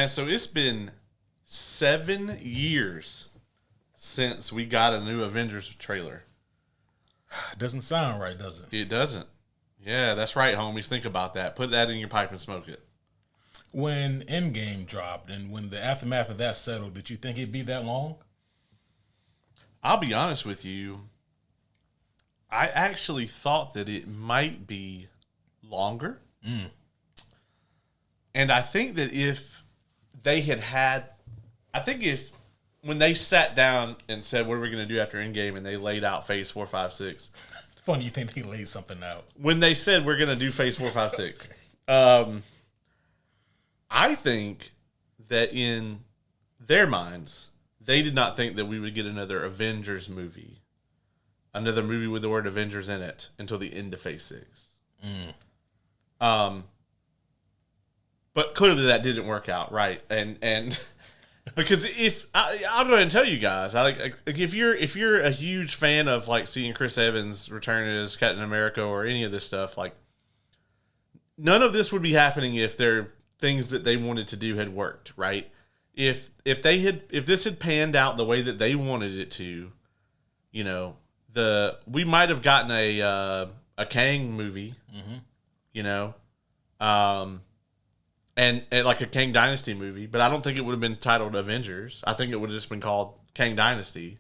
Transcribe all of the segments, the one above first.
Man, so it's been 7 years since we got a new Avengers trailer. Doesn't sound right, does it? It doesn't. Yeah, that's right, homies. Think about that. Put that in your pipe and smoke it. When Endgame dropped and when the aftermath of that settled, did you think it'd be that long? I'll be honest with you. I actually thought that it might be longer. And I think that if they when they sat down and said, what are we going to do after Endgame, and they laid out phase 4, 5, 6. Funny you think they laid something out. When they said we're going to do phase 4, 5, 6. I think that in their minds, they did not think that we would get another Avengers movie. Another movie with the word Avengers in it until the end of phase 6. But clearly that didn't work out, right? And because if I'll go ahead and tell you guys, if you're a huge fan of like seeing Chris Evans return as Captain America or any of this stuff, like none of this would be happening if their things that they wanted to do had worked, right? If this had panned out the way that they wanted it to, you know, we might have gotten a Kang movie, you know, and like a Kang Dynasty movie, but I don't think it would have been titled Avengers. I think it would have just been called Kang Dynasty,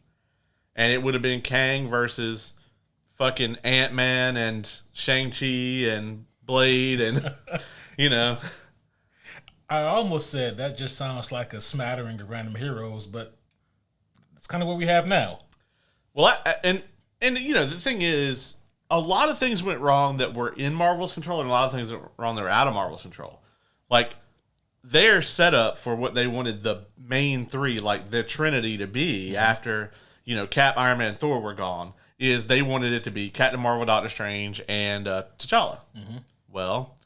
and it would have been Kang versus fucking Ant-Man and Shang-Chi and Blade and, you know. I almost said that just sounds like a smattering of random heroes, but it's kind of what we have now. Well, and you know, the thing is, a lot of things went wrong that were in Marvel's control, and a lot of things that were wrong that were out of Marvel's control. Like, they're set up for what they wanted the main three, like the Trinity, to be after, you know, Cap, Iron Man, and Thor were gone, is they wanted it to be Captain Marvel, Doctor Strange, and T'Challa. Well,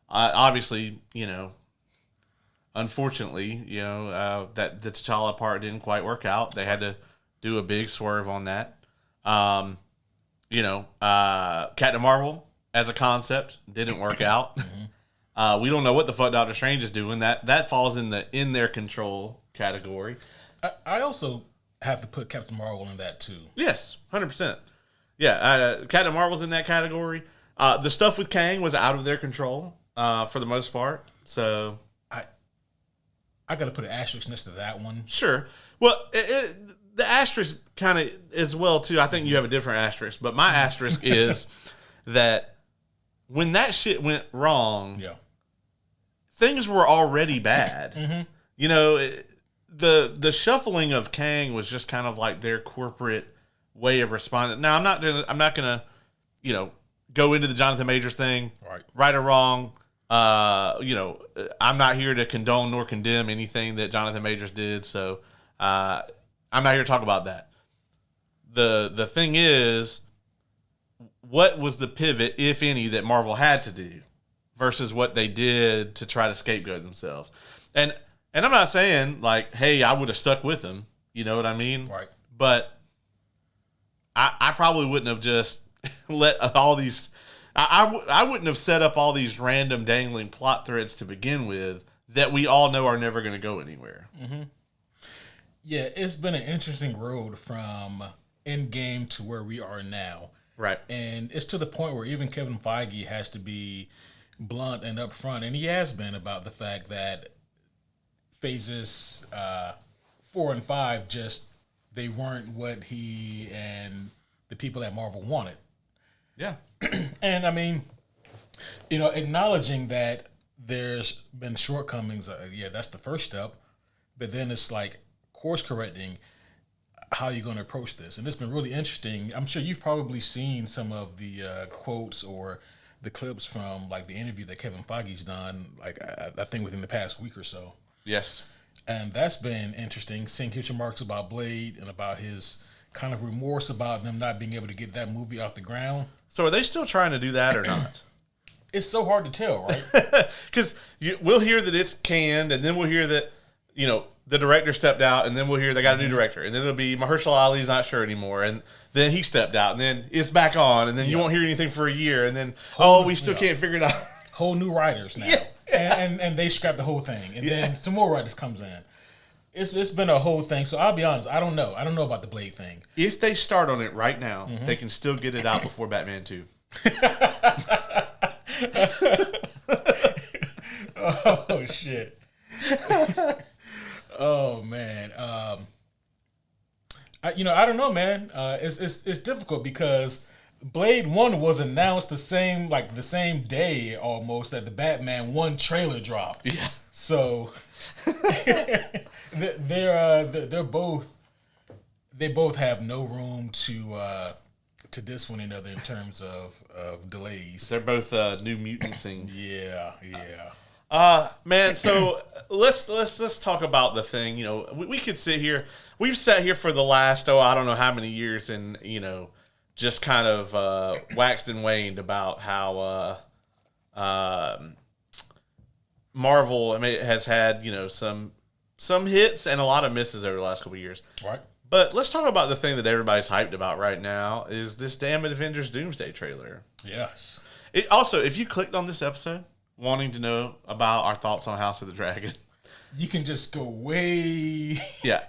obviously, you know, unfortunately, you know, that the T'Challa part didn't quite work out. They had to do a big swerve on that. You know, Captain Marvel as a concept didn't work out. We don't know what the fuck Doctor Strange is doing. That falls in their control category. I also have to put Captain Marvel in that too. Yes, 100%. Yeah, Captain Marvel's in that category. The stuff with Kang was out of their control for the most part. So I got to put an asterisk next to that one. Sure. Well, the asterisk kind of as well too. I think you have a different asterisk, but my asterisk is that when that shit went wrong, things were already bad. You know, the shuffling of Kang was just kind of like their corporate way of responding. Now, I'm not gonna, you know, go into the Jonathan Majors thing, right or wrong. You know, I'm not here to condone nor condemn anything that Jonathan Majors did, so I'm not here to talk about that. The thing is, what was the pivot, if any, that Marvel had to do versus what they did to try to scapegoat themselves? And I'm not saying, like, hey, I would have stuck with them. You know what I mean? Right. But I probably wouldn't have just let all these... I wouldn't have set up all these random dangling plot threads to begin with that we all know are never going to go anywhere. Yeah, it's been an interesting road from Endgame to where we are now. Right. And it's to the point where even Kevin Feige has to be blunt and upfront, and he has been, about the fact that phases 4 and 5 they weren't what he and the people at Marvel wanted. Yeah. And I mean, you know, acknowledging that there's been shortcomings, that's the first step. But then it's like course correcting how you're going to approach this. And it's been really interesting. I'm sure you've probably seen some of the quotes or the clips from like the interview that Kevin Feige's done, like I think within the past week or so. Yes. And that's been interesting, seeing his remarks about Blade and about his kind of remorse about them not being able to get that movie off the ground. So are they still trying to do that or not? It's so hard to tell, right? Because we'll hear that it's canned, and then we'll hear that, you know, the director stepped out, and then we'll hear they got a new director, and then it'll be Mahershala Ali's not sure anymore, and then he stepped out, and then it's back on, and then you won't hear anything for a year, and then we still can't figure it out. Whole new writers now. Yeah. and they scrap the whole thing, and then some more writers comes in. It's been a whole thing. So I'll be honest, I don't know about the Blade thing. If they start on it right now, they can still get it out before Batman 2. Oh shit. Oh man. I don't know, man. It's difficult because Blade 1 was announced the same day almost that the Batman 1 trailer dropped. Yeah. So they're both have no room to diss one another in terms of delays. They're both New Mutantsing. Yeah. Man, so let's talk about the thing. We could sit here. We've sat here for the last I don't know how many years, and just kind of waxed and waned about how Marvel has had some hits and a lot of misses over the last couple of years. Right. But let's talk about the thing that everybody's hyped about right now is this damn Avengers Doomsday trailer. Yes. Also, if you clicked on this episode wanting to know about our thoughts on House of the Dragon, you can just go way. Yeah,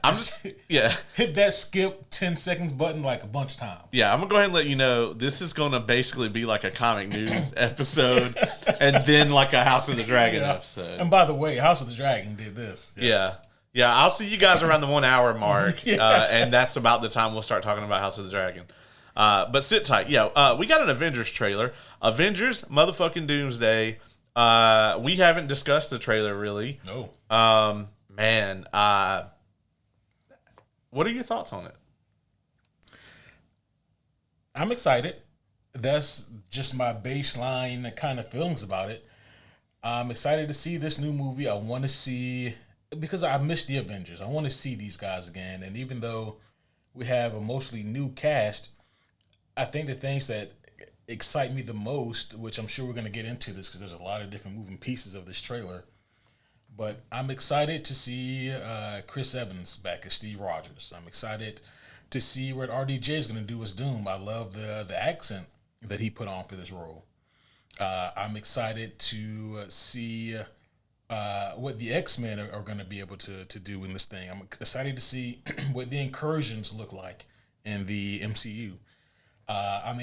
hit that skip 10 seconds button like a bunch of times. Yeah, I'm gonna go ahead and let you know this is gonna basically be like a comic news episode, and then like a House of the Dragon episode. And by the way, House of the Dragon did this. Yeah. I'll see you guys around the 1 hour mark, and that's about the time we'll start talking about House of the Dragon. But sit tight. We got an Avengers trailer. Avengers motherfucking Doomsday. We haven't discussed the trailer really. No. Man, what are your thoughts on it? I'm excited. That's just my baseline kind of feelings about it. I'm excited to see this new movie. I want to see, because I miss the Avengers. I want to see these guys again. And even though we have a mostly new cast, I think the things that excite me the most, which I'm sure we're going to get into this because there's a lot of different moving pieces of this trailer, but I'm excited to see Chris Evans back as Steve Rogers. I'm excited to see what RDJ is going to do as Doom. I love the accent that he put on for this role. I'm excited to see what the X-Men are going to be able to do in this thing. I'm excited to see what the Incursions look like in the MCU.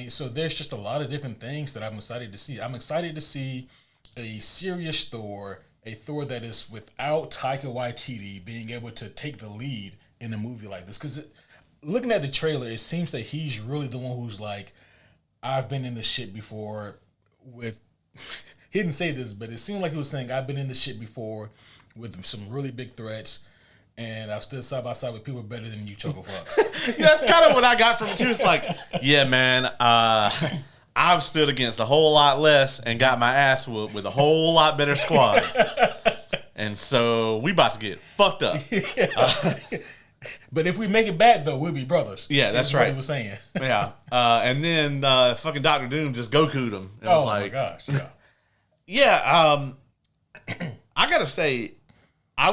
So there's just a lot of different things that I'm excited to see. I'm excited to see a serious Thor, a Thor that is without Taika Waititi being able to take the lead in a movie like this. Because looking at the trailer, it seems that he's really the one who's like, I've been in this shit before with... He didn't say this, but it seemed like he was saying, I've been in this shit before with some really big threats, and I've stood side by side with people better than you chuckle fucks. That's kind of what I got from it too. It's like, yeah, man, I've stood against a whole lot less and got my ass whooped with a whole lot better squad. And so we about to get fucked up. But if we make it back, though, we'll be brothers. Yeah, that's right. What he was saying. Yeah. And then fucking Dr. Doom just Goku'd him. It was my gosh. Yeah. Yeah. I got to say, my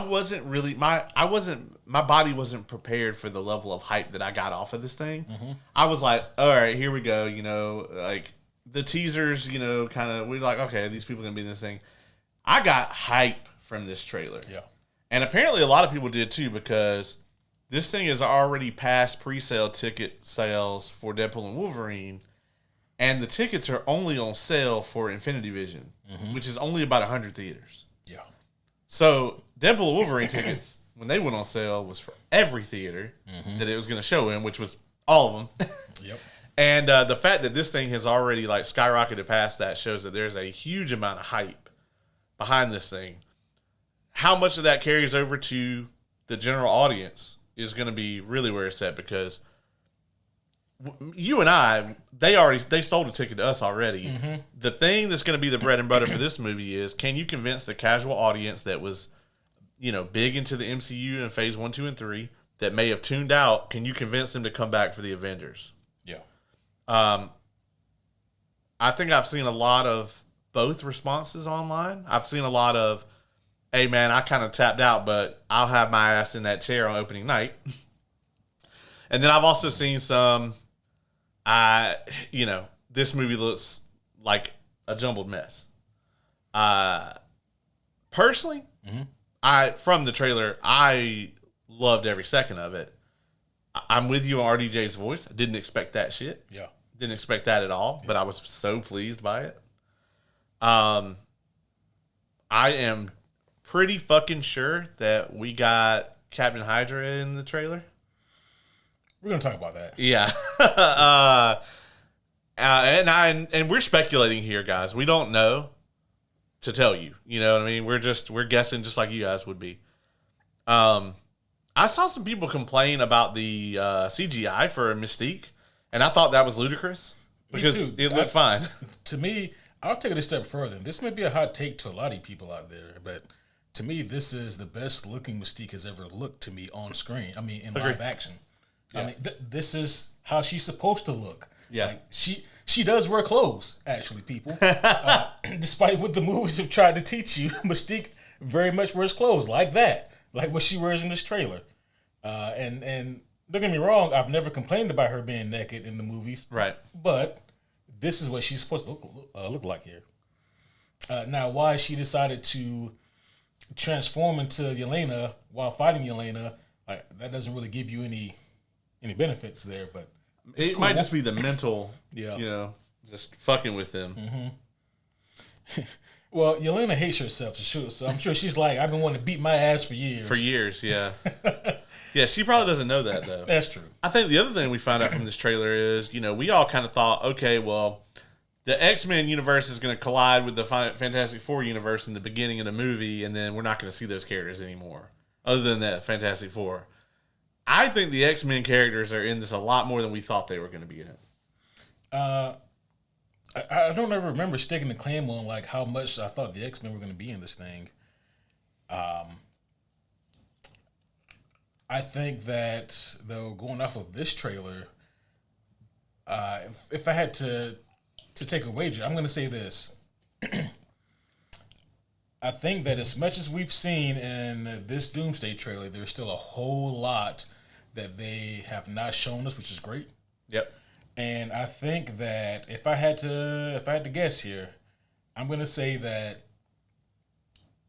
body wasn't prepared for the level of hype that I got off of this thing. Mm-hmm. I was like, all right, here we go. Like the teasers, kind of, we're like, okay, these people are going to be in this thing. I got hype from this trailer. Yeah. And apparently a lot of people did too, because this thing is already past pre-sale ticket sales for Deadpool and Wolverine. And the tickets are only on sale for Infinity Vision, which is only about 100 theaters. Yeah. So Deadpool and Wolverine tickets, when they went on sale, was for every theater that it was going to show in, which was all of them. Yep. And the fact that this thing has already like skyrocketed past that shows that there's a huge amount of hype behind this thing. How much of that carries over to the general audience is going to be really where it's at, because you and I, they sold a ticket to us already. Mm-hmm. The thing that's going to be the bread and butter for this movie is, can you convince the casual audience that was, big into the MCU in phase 1, 2, and 3 that may have tuned out? Can you convince them to come back for the Avengers? Yeah. I think I've seen a lot of both responses online. I've seen a lot of, hey man, I kind of tapped out, but I'll have my ass in that chair on opening night. And then I've also seen some, this movie looks like a jumbled mess. personally, from the trailer, I loved every second of it. I'm with you on RDJ's voice. I didn't expect that shit. Yeah. Didn't expect that at all, but I was so pleased by it. I am pretty fucking sure that we got Captain Hydra in the trailer. We're going to talk about that. Yeah. And we're speculating here, guys. We don't know to tell you. You know what I mean? We're guessing just like you guys would be. I saw some people complain about the CGI for Mystique, and I thought that was ludicrous because it looked fine. To me, I'll take it a step further. This may be a hot take to a lot of people out there, but to me, this is the best looking Mystique has ever looked to me on screen. I mean, in live action. Yeah. I mean, this is how she's supposed to look. Yeah. Like, she does wear clothes, actually, people. Despite what the movies have tried to teach you, Mystique very much wears clothes like that. Like what she wears in this trailer. And don't get me wrong, I've never complained about her being naked in the movies. Right. But this is what she's supposed to look like here. Now, why she decided to transform into Yelena while fighting Yelena, that doesn't really give you any benefits there, but it might just be the mental, just fucking with them. Mm-hmm. Well, Yelena hates herself, so I'm sure she's like, I've been wanting to beat my ass for years. For years, yeah. Yeah, she probably doesn't know that, though. That's true. I think the other thing we found out from this trailer is, we all kind of thought, okay, well, the X-Men universe is going to collide with the Fantastic Four universe in the beginning of the movie, and then we're not going to see those characters anymore, other than that Fantastic Four. I think the X-Men characters are in this a lot more than we thought they were going to be in it. I don't ever remember sticking the claim on like how much I thought the X-Men were going to be in this thing. I think that, though, going off of this trailer, if I had to take a wager, I'm going to say this. I think that as much as we've seen in this Doomsday trailer, there's still a whole lot that they have not shown us, which is great. Yep. And I think that if I had to guess here, I'm going to say that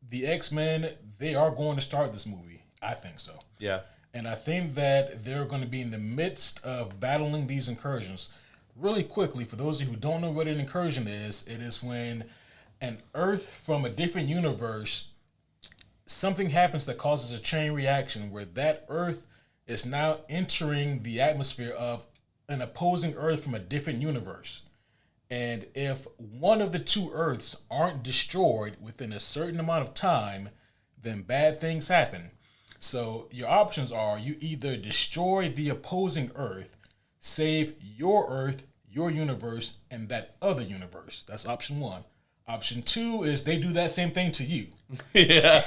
the X-Men, they are going to start this movie. I think so. Yeah. And I think that they're going to be in the midst of battling these incursions. Really quickly, for those of you who don't know what an incursion is, it is when an Earth from a different universe, something happens that causes a chain reaction where that Earth is now entering the atmosphere of an opposing Earth from a different universe. And if one of the two Earths aren't destroyed within a certain amount of time, then bad things happen. So your options are you either destroy the opposing Earth, save your Earth, your universe, and that other universe. That's option one. Option two is they do that same thing to you. Yeah.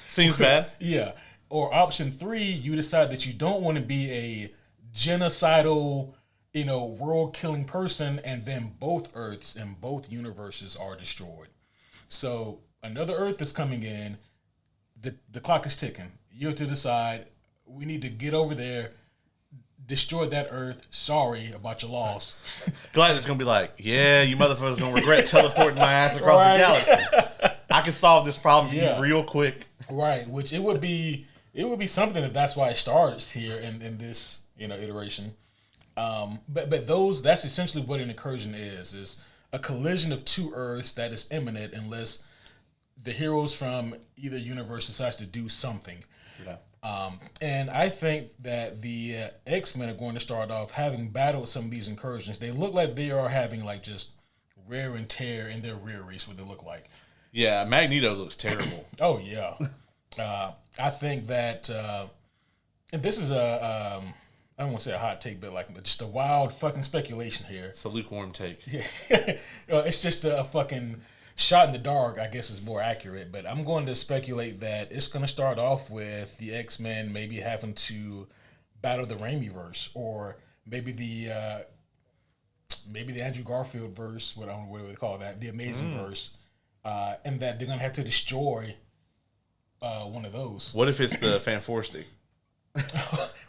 Seems bad. Yeah. Or option three, you decide that you don't want to be a genocidal, world-killing person, and then both Earths and both universes are destroyed. So another Earth is coming in. The clock is ticking. You have to decide, we need to get over there, destroy that Earth. Sorry about your loss. Glad it's going to be like, yeah, you motherfuckers going to regret teleporting my ass across the galaxy. I can solve this problem for you real quick. Right, which it would be something that's why it starts here in this, iteration. But that's essentially what an incursion is a collision of two Earths that is imminent unless the heroes from either universe decides to do something. Yeah. And I think that the X-Men are going to start off having battled some of these incursions. They look like they are having like just wear and tear in their rear race, what they look like. Yeah, Magneto looks terrible. Oh, yeah. I think that, and this is I don't want to say a hot take, but like just a wild fucking speculation here. It's a lukewarm take. Yeah. It's just a fucking shot in the dark, I guess is more accurate. But I'm going to speculate that it's going to start off with the X-Men maybe having to battle the Raimiverse, or maybe the Andrew Garfield verse, what do they call that? The Amazing verse. And that they're going to have to destroy one of those. What if it's the Fanforstic?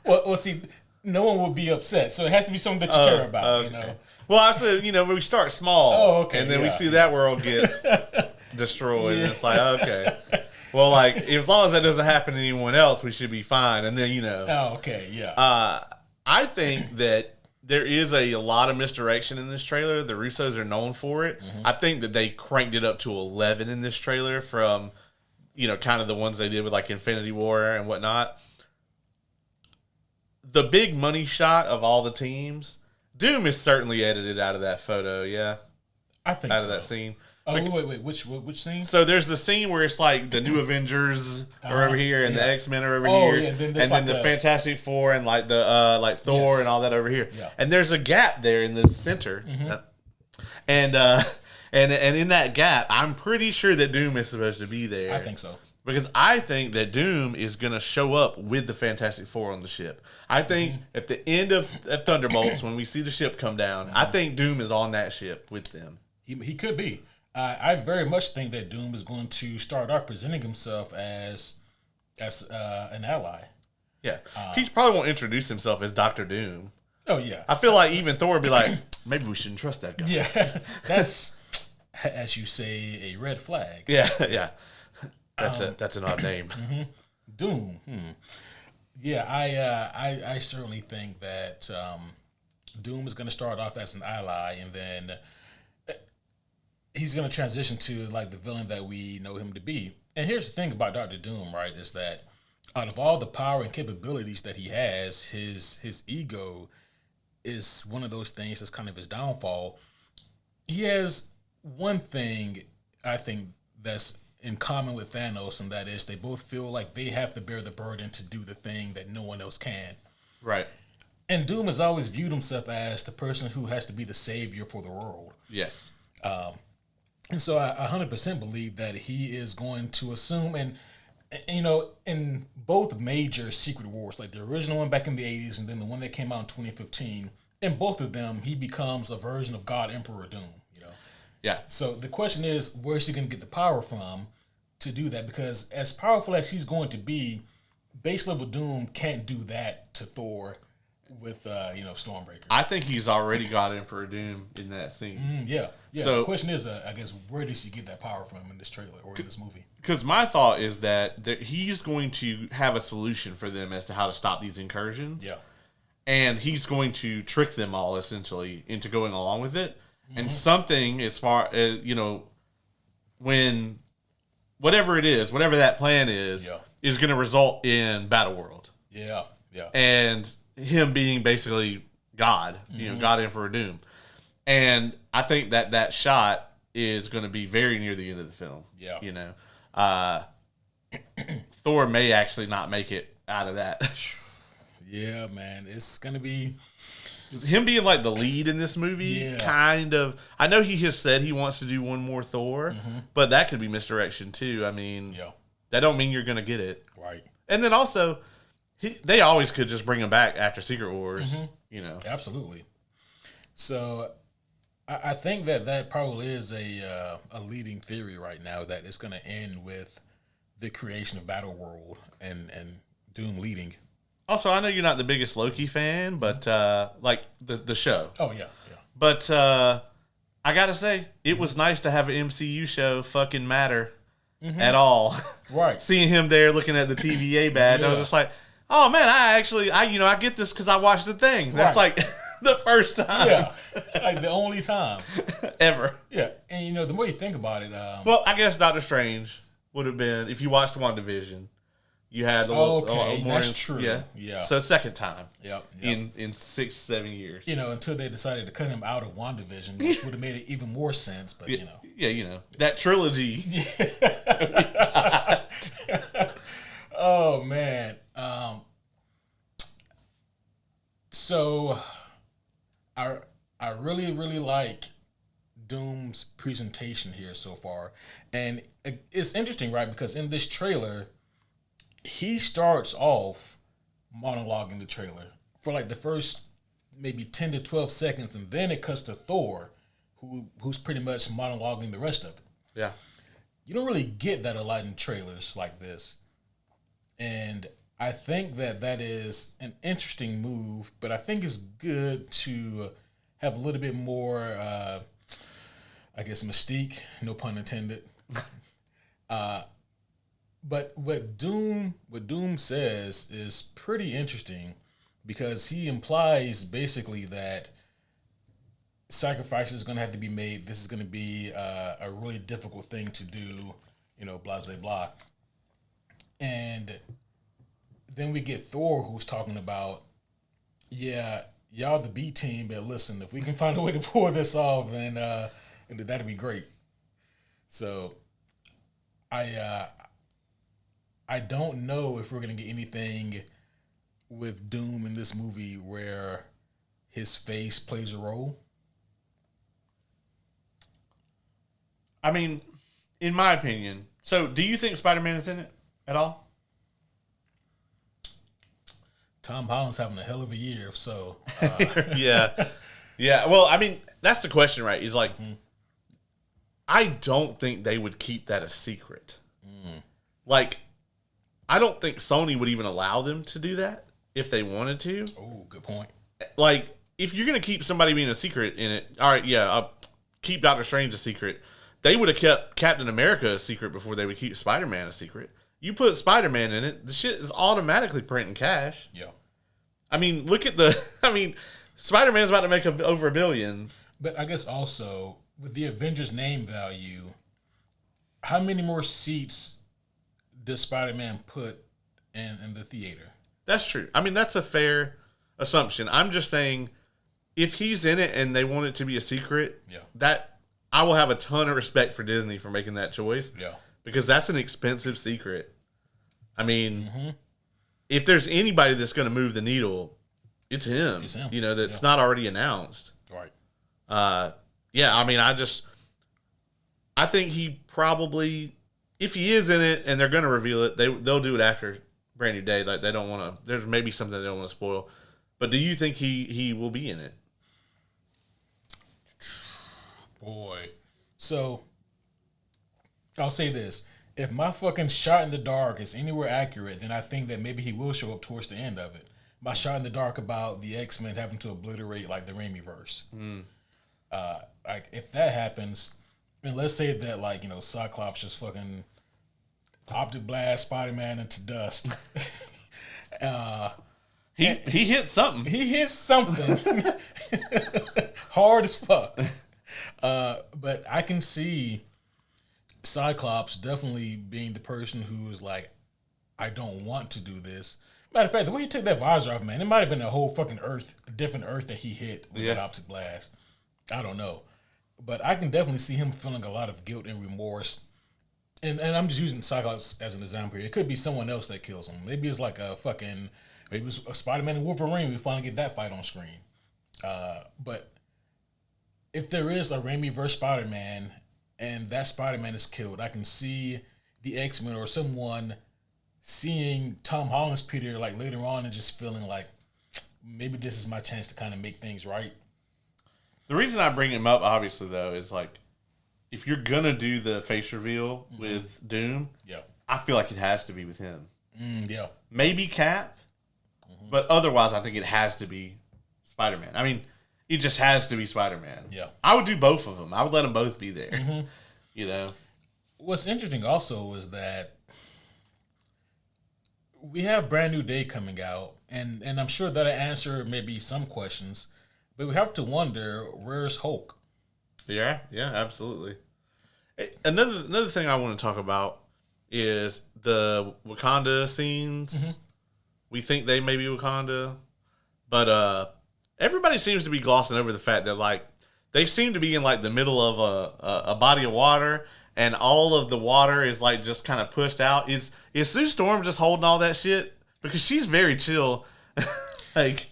well, see, no one will be upset, so it has to be something that you care about. Okay. Well, I said, we start small, and then we see that world get destroyed, and it's like, okay. well, like, as long as that doesn't happen to anyone else, we should be fine. And then, Oh, okay, yeah. I think that there is a lot of misdirection in this trailer. The Russos are known for it. I think that they cranked it up to 11 in this trailer from, kind of the ones they did with, like, Infinity War and whatnot. The big money shot of all the teams, Doom is certainly edited out of that photo, yeah? I think out so. of that scene. Oh, wait. Which scene? So there's the scene where it's like the new Avengers are over here and the X-Men are over here. Yeah, and then the Fantastic Four and like the like Thor and all that over here. Yeah. And there's a gap there in the center. And in that gap, I'm pretty sure that Doom is supposed to be there. I think so. Because I think that Doom is going to show up with the Fantastic Four on the ship. I think at the end of Thunderbolts, when we see the ship come down, I think Doom is on that ship with them. He could be. I very much think that Doom is going to start off presenting himself as an ally. Yeah. He probably won't introduce himself as Dr. Doom. Oh, yeah. I feel like even Thor would be like, maybe we shouldn't trust that guy. Yeah. That's, as you say, a red flag. Yeah. That's an odd name. Doom. Yeah, I certainly think that Doom is going to start off as an ally, and then he's going to transition to like the villain that we know him to be. And here's the thing about Dr. Doom, right, is that out of all the power and capabilities that he has, his ego is one of those things that's kind of his downfall. He has one thing, I think, that's in common with Thanos, and that is they both feel like they have to bear the burden to do the thing that no one else can. Right. And Doom has always viewed himself as the person who has to be the savior for the world. Yes. And so I 100% believe that he is going to assume, and in both major Secret Wars, like the original one back in the 80s and then the one that came out in 2015, in both of them, he becomes a version of God Emperor Doom. Yeah. So the question is, where's he going to get the power from to do that? Because as powerful as he's going to be, base level Doom can't do that to Thor with Stormbreaker. I think he's already got Emperor Doom in that scene. Yeah. So the question is, I guess, where does he get that power from in this trailer or in this movie? Because my thought is that he's going to have a solution for them as to how to stop these incursions. Yeah. And he's going to trick them all, essentially, into going along with it. And something as far as, when whatever it is, whatever that plan is going to result in Battle World. Yeah. And him being basically God, God Emperor Doom. And I think that shot is going to be very near the end of the film. Yeah. Thor may actually not make it out of that. Yeah, man. It's going to be... Him being like the lead in this movie, kind of. I know he has said he wants to do one more Thor, but that could be misdirection too. I mean, that don't mean you're going to get it. Right. And then also, they always could just bring him back after Secret Wars, Absolutely. So I think that probably is a leading theory right now, that it's going to end with the creation of Battle World and Doom leading. Also, I know you're not the biggest Loki fan, but like the show. Oh, yeah. But I got to say, it was nice to have an MCU show fucking matter at all. Right. Seeing him there looking at the TVA badge, I was just like, oh, man, I get this because I watched the thing. That's like the first time. Yeah. Like the only time. Ever. Yeah. And, the more you think about it. Well, I guess Doctor Strange would have been, if you watched WandaVision, you had a little more. That's true. Yeah. So second time. Yep. In 6-7 years. Until they decided to cut him out of WandaVision, which would have made it even more sense. But Yeah, that trilogy. Oh man. So I really, really like Doom's presentation here so far, and it's interesting, right? Because in this trailer, he starts off monologuing the trailer for like the first maybe 10 to 12 seconds, and then it cuts to Thor, who's pretty much monologuing the rest of it. Yeah. You don't really get that a lot in trailers like this. And I think that is an interesting move, but I think it's good to have a little bit more, I guess, mystique, no pun intended. But what Doom says is pretty interesting because he implies basically that sacrifice is going to have to be made. This is going to be a really difficult thing to do, blah, blah, blah. And then we get Thor, who's talking about, yeah, y'all the B team, but listen, if we can find a way to pull this off, then that'd be great. So I don't know if we're going to get anything with Doom in this movie where his face plays a role. I mean, in my opinion, so do you think Spider-Man is in it at all? Tom Holland's having a hell of a year, so. Yeah. Yeah. Well, I mean, that's the question, right? He's like, I don't think they would keep that a secret. Like, I don't think Sony would even allow them to do that if they wanted to. Oh, good point. Like, if you're going to keep somebody being a secret in it, all right, yeah, keep Doctor Strange a secret. They would have kept Captain America a secret before they would keep Spider-Man a secret. You put Spider-Man in it, the shit is automatically printing cash. Yeah. I mean, look at Spider-Man's about to make over $1 billion. But I guess also, with the Avengers name value, how many more seats does Spider-Man put in the theater? That's true. I mean, that's a fair assumption. I'm just saying, if he's in it and they want it to be a secret, that I will have a ton of respect for Disney for making that choice. Yeah. Because that's an expensive secret. I mean, if there's anybody that's going to move the needle, it's him. It's him. That's not already announced. Right. Yeah, I mean, I think he probably, if he is in it and they're going to reveal it, they'll do it after Brand New Day. Like, they don't want to, there's maybe something they don't want to spoil. But do you think he will be in it? Boy. So, I'll say this. If my fucking shot in the dark is anywhere accurate, then I think that maybe he will show up towards the end of it. My shot in the dark about the X-Men having to obliterate, like, the Raimi-verse. Like, if that happens, and let's say that, like, Cyclops just fucking optic blast Spider-Man into dust. He hit something. He hit something. Hard as fuck. But I can see Cyclops definitely being the person who is like, I don't want to do this. Matter of fact, the way he took that visor off, man, it might have been a whole fucking different Earth that he hit with that optic blast. I don't know. But I can definitely see him feeling a lot of guilt and remorse. And I'm just using Cyclops as an example here. It could be someone else that kills him. Maybe it's like maybe it was a Spider-Man and Wolverine. We finally get that fight on screen. But if there is a Raimi-verse Spider-Man and that Spider-Man is killed, I can see the X-Men or someone seeing Tom Holland's Peter like later on and just feeling like maybe this is my chance to kind of make things right. The reason I bring him up, obviously, though, is like, if you're going to do the face reveal with Doom, I feel like it has to be with him. Maybe Cap, but otherwise I think it has to be Spider-Man. I mean, it just has to be Spider-Man. Yeah. I would do both of them. I would let them both be there. What's interesting also is that we have Brand New Day coming out, and I'm sure that'll answer maybe some questions, but we have to wonder, where's Hulk? Yeah, absolutely. Another thing I want to talk about is the Wakanda scenes. We think they may be Wakanda, but everybody seems to be glossing over the fact that, like, they seem to be in, like, the middle of a body of water, and all of the water is, like, just kind of pushed out. Is Sue Storm just holding all that shit? Because she's very chill. Like,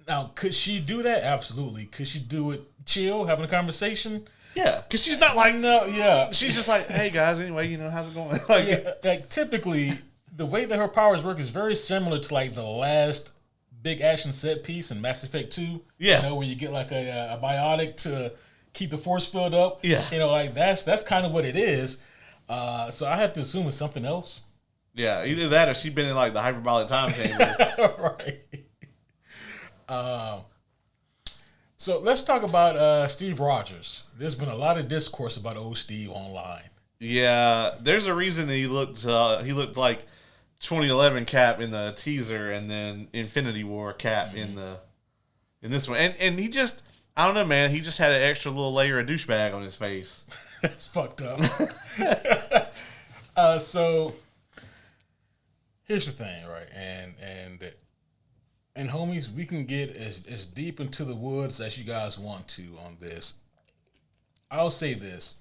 now, could she do that? Absolutely. Could she do it chill, having a conversation? Yeah, because she's not like, no, yeah. She's just like, hey, guys, anyway, how's it going? Like, typically, the way that her powers work is very similar to, like, the last big action set piece in Mass Effect 2. Yeah. Where you get, like, a biotic to keep the force filled up. Yeah. Like, that's kind of what it is. So I have to assume it's something else. Yeah, either that or she's been in, like, the hyperbolic time chamber. Right. So let's talk about Steve Rogers. There's been a lot of discourse about old Steve online. Yeah, there's a reason he looked like 2011 Cap in the teaser, and then Infinity War Cap in this one, and he just, I don't know, man, he just had an extra little layer of douchebag on his face. That's fucked up. So here's the thing, right? And homies, we can get as deep into the woods as you guys want to on this. I'll say this.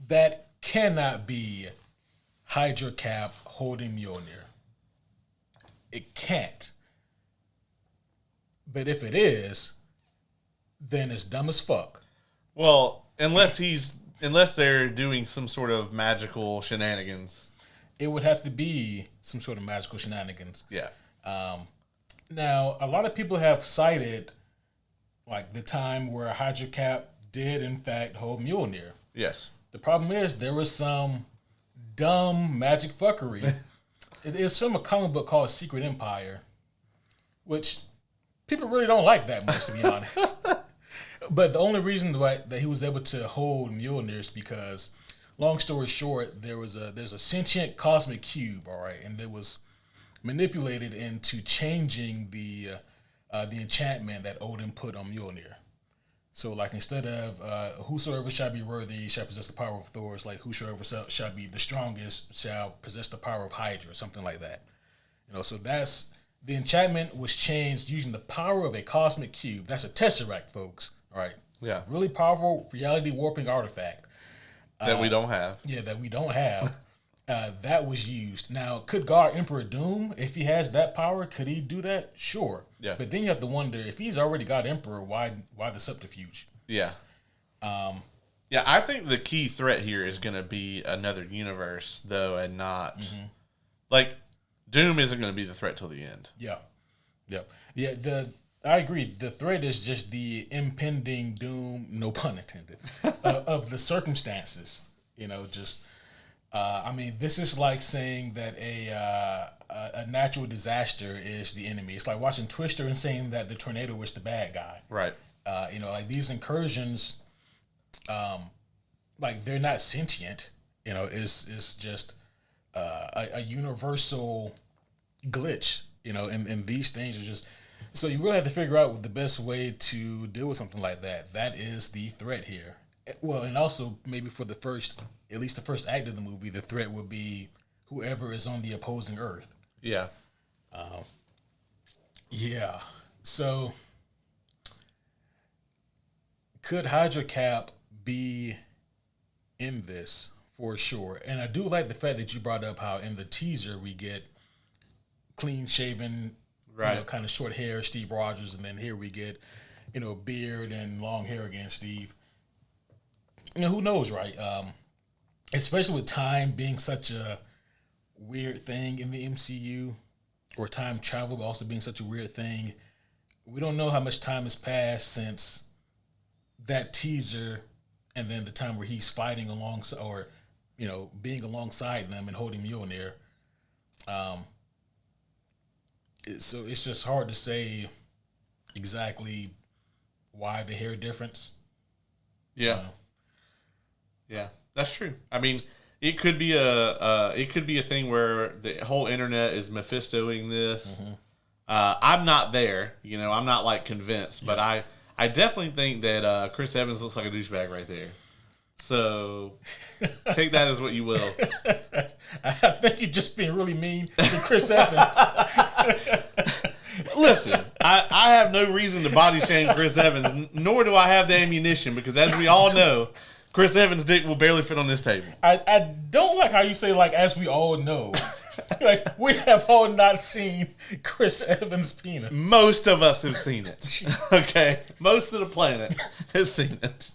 That cannot be Hydra Cap holding Mjolnir. It can't. But if it is, then it's dumb as fuck. Well, unless they're doing some sort of magical shenanigans. It would have to be some sort of magical shenanigans. Yeah. Now, a lot of people have cited like the time where Hydra Cap did in fact hold Mjolnir. Yes. The problem is there was some dumb magic fuckery. It is from a comic book called Secret Empire, which people really don't like that much, to be honest. But the only reason that he was able to hold Mjolnir is because, long story short, there's a sentient cosmic cube, all right, and it was manipulated into changing the enchantment that Odin put on Mjolnir. So, like, instead of whosoever shall be worthy shall possess the power of Thor, it's like whosoever shall be the strongest shall possess the power of Hydra, or something like that. You know, so that's the enchantment was changed using the power of a cosmic cube. That's a tesseract, folks. All right. Yeah. Really powerful reality warping artifact That we don't have. Yeah, that we don't have. That was used. Now, could God Emperor Doom, if he has that power, could he do that? Sure. Yeah. But then you have to wonder, if he's already God Emperor, why the subterfuge? Yeah. Yeah, I think the key threat here is going to be another universe, though, and not... Like, Doom isn't going to be the threat till the end. Yeah. Yep. Yeah, I agree. The threat is just the impending doom, no pun intended, of the circumstances. You know, just... I mean, this is like saying that a natural disaster is the enemy. It's like watching Twister and saying that the tornado was the bad guy. Right. You know, like these incursions, like they're not sentient. You know, it's just a universal glitch. You know, and these things are just. So you really have to figure out the best way to deal with something like that. That is the threat here. Well, and also maybe for at least the first act of the movie, the threat would be whoever is on the opposing Earth. Yeah. Yeah. So, could Hydra Cap be in this for sure? And I do like the fact that you brought up how in the teaser we get clean shaven, right, you know, kind of short hair, Steve Rogers, and then here we get, you know, beard and long hair again, Steve. You know, who knows, right? Especially with time being such a weird thing in the MCU, or time travel but also being such a weird thing. We don't know how much time has passed since that teaser and then the time where he's fighting alongside, or, you know, being alongside them and holding Mjolnir. So it's just hard to say exactly why the hair difference. Yeah. Yeah, that's true. I mean, it could be a thing where the whole internet is Mephistoing this. I'm not there, you know. I'm not like convinced, but I definitely think that Chris Evans looks like a douchebag right there. So take that as what you will. I think you're just being really mean to Chris Evans. Listen, I have no reason to body shame Chris Evans, nor do I have the ammunition, because as we all know, Chris Evans' dick will barely fit on this table. I don't like how you say, like, as we all know. Like, we have all not seen Chris Evans' penis. Most of us have seen it. Okay? Most of the planet has seen it.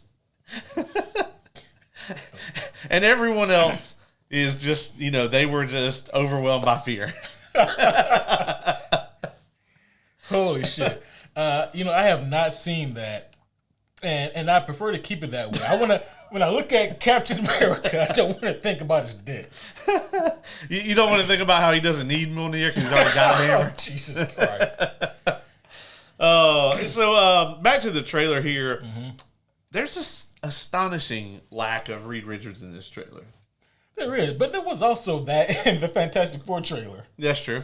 And everyone else is just, you know, they were just overwhelmed by fear. Holy shit. You know, I have not seen that. And I prefer to keep it that way. When I look at Captain America, I don't want to think about his dick. You don't want to think about how he doesn't need Mjolnir because he's already got a hammer. Oh, Jesus Christ. So back to the trailer here. There's just astonishing lack of Reed Richards in this trailer. There is, but there was also that in the Fantastic Four trailer. That's true.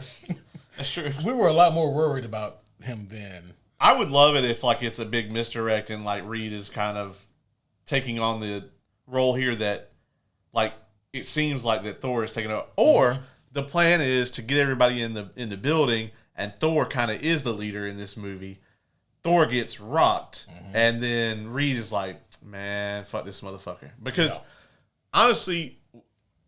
That's true. We were a lot more worried about him then. I would love it if like it's a big misdirect and like Reed is kind of taking on the role here that like it seems like that Thor is taking over, or the plan is to get everybody in the building and Thor kind of is the leader in this movie. Thor gets rocked, and then Reed is like, man, fuck this motherfucker. Because honestly,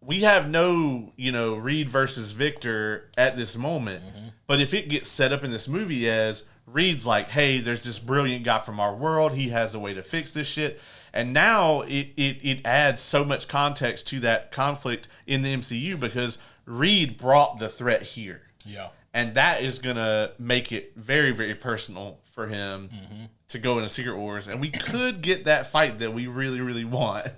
we have no, Reed versus Victor at this moment. But if it gets set up in this movie as Reed's like, hey, there's this brilliant guy from our world. He has a way to fix this shit. And now it adds so much context to that conflict in the MCU because Reed brought the threat here. Yeah. And that is going to make it very, very personal for him to go into Secret Wars. And we could get that fight that we really, really want.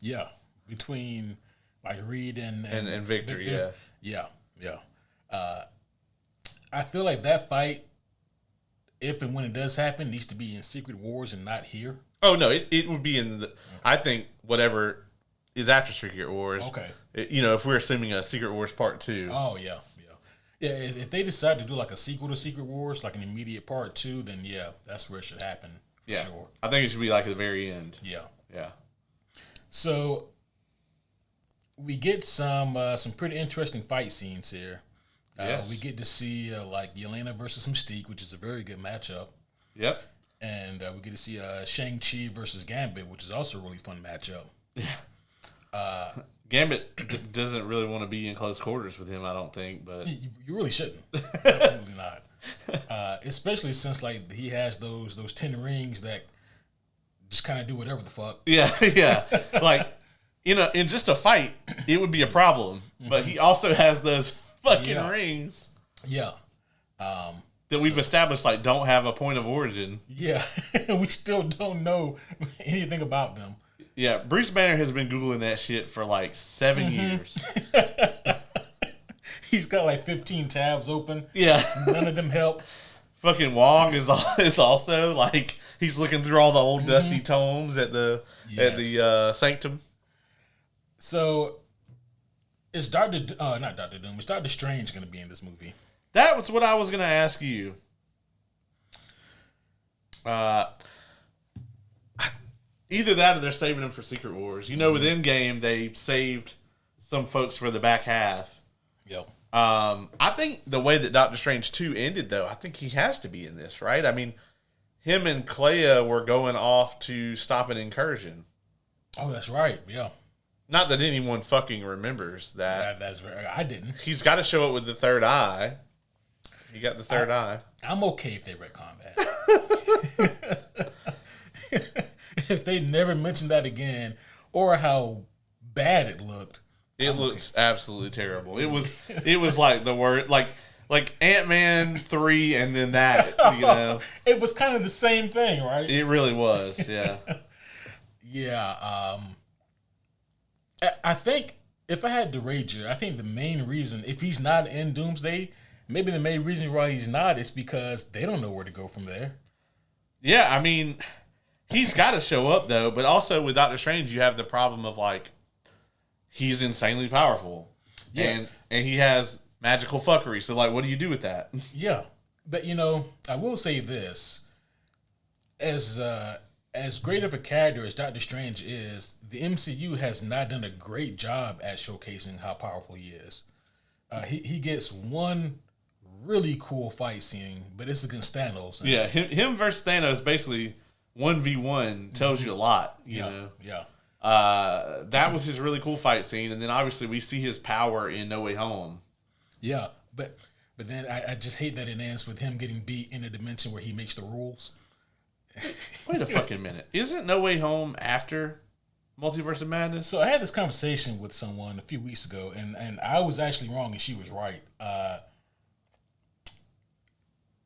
Yeah. Between like Reed and Victor, yeah. Yeah. I feel like that fight, if and when it does happen, needs to be in Secret Wars and not here. Oh, no, it would be in the, I think, whatever is after Secret Wars. Okay. If we're assuming a Secret Wars Part 2. Oh, yeah. Yeah, if they decide to do like a sequel to Secret Wars, like an immediate Part 2, then yeah, that's where it should happen for sure. I think it should be like at the very end. Yeah. So we get some pretty interesting fight scenes here. Yes. We get to see like Yelena versus Mystique, which is a very good matchup. Yep. And we get to see Shang-Chi versus Gambit, which is also a really fun matchup. Yeah. Gambit doesn't really want to be in close quarters with him, I don't think. But you really shouldn't. Absolutely not. Especially since like he has those 10 rings that just kind of do whatever the fuck. Yeah. Like, in just a fight, it would be a problem. But he also has those fucking rings. Yeah. That we've established like don't have a point of origin. Yeah. We still don't know anything about them. Yeah, Bruce Banner has been Googling that shit for like 7 years. He's got like 15 tabs open. Yeah. None of them help. Fucking Wong is also like he's looking through all the old dusty tomes at the Sanctum. So is not Doctor Doom, is Doctor Strange going to be in this movie? That was what I was going to ask you. Either that or they're saving him for Secret Wars. With Endgame, they saved some folks for the back half. Yep. I think the way that Doctor Strange 2 ended, though, I think he has to be in this, right? I mean, him and Clea were going off to stop an incursion. Oh, that's right. Yeah. Not that anyone fucking remembers that. That's very, I didn't. He's got to show up with the third eye. He got the third eye. I'm okay if they retcon that. If they never mention that again, or how bad it looked. It looks absolutely terrible. It was like the word like Ant-Man 3 and then that, It was kind of the same thing, right? It really was, yeah. Yeah, I think if I had to wager, I think the main reason, if he's not in Doomsday, maybe the main reason why he's not is because they don't know where to go from there. Yeah, I mean, he's got to show up, though. But also with Doctor Strange, you have the problem of, like, he's insanely powerful. Yeah. And he has magical fuckery. So, like, what do you do with that? Yeah. But, I will say this. As great of a character as Doctor Strange is, the MCU has not done a great job at showcasing how powerful he is. He gets one really cool fight scene, but it's against Thanos. Yeah, him versus Thanos basically 1v1 tells you a lot, you know. Yeah. That was his really cool fight scene, and then obviously we see his power in No Way Home. Yeah, but then I just hate that it ends with him getting beat in a dimension where he makes the rules. Wait a fucking minute. Isn't No Way Home after Multiverse of Madness? So I had this conversation with someone a few weeks ago, and I was actually wrong and she was right.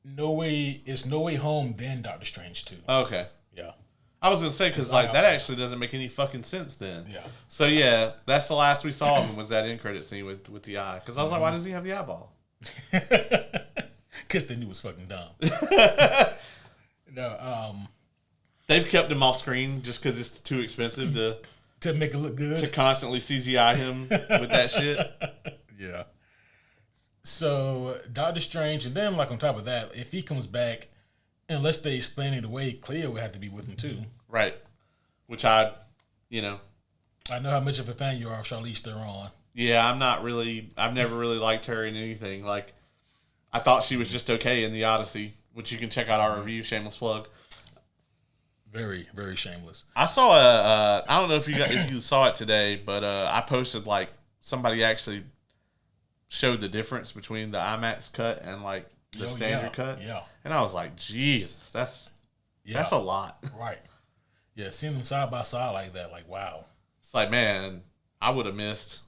No Way Home, then Doctor Strange 2. Okay. Yeah. I was going to say, because that actually doesn't make any fucking sense then. Yeah. So, yeah, that's the last we saw of him was that end credit scene with the eye. Because I was like, why does he have the eyeball? Because they knew it was fucking dumb. No, They've kept him off screen just because it's too expensive to make it look good. To constantly CGI him with that shit. Yeah. So Doctor Strange, and then like on top of that, if he comes back, unless they explain it away, Clea would have to be with him too. Right. Which I know how much of a fan you are of Charlize Theron. Yeah, I've never really liked her in anything. Like, I thought she was just okay in the Odyssey, which you can check out our review, shameless plug. Very, very shameless. I saw I don't know if you saw it today, but I posted like somebody actually showed the difference between the IMAX cut and like the standard cut. Yeah. And I was like, Jesus, that's a lot. Right. Yeah, seeing them side by side like that, like, wow. It's like, man, I would have missed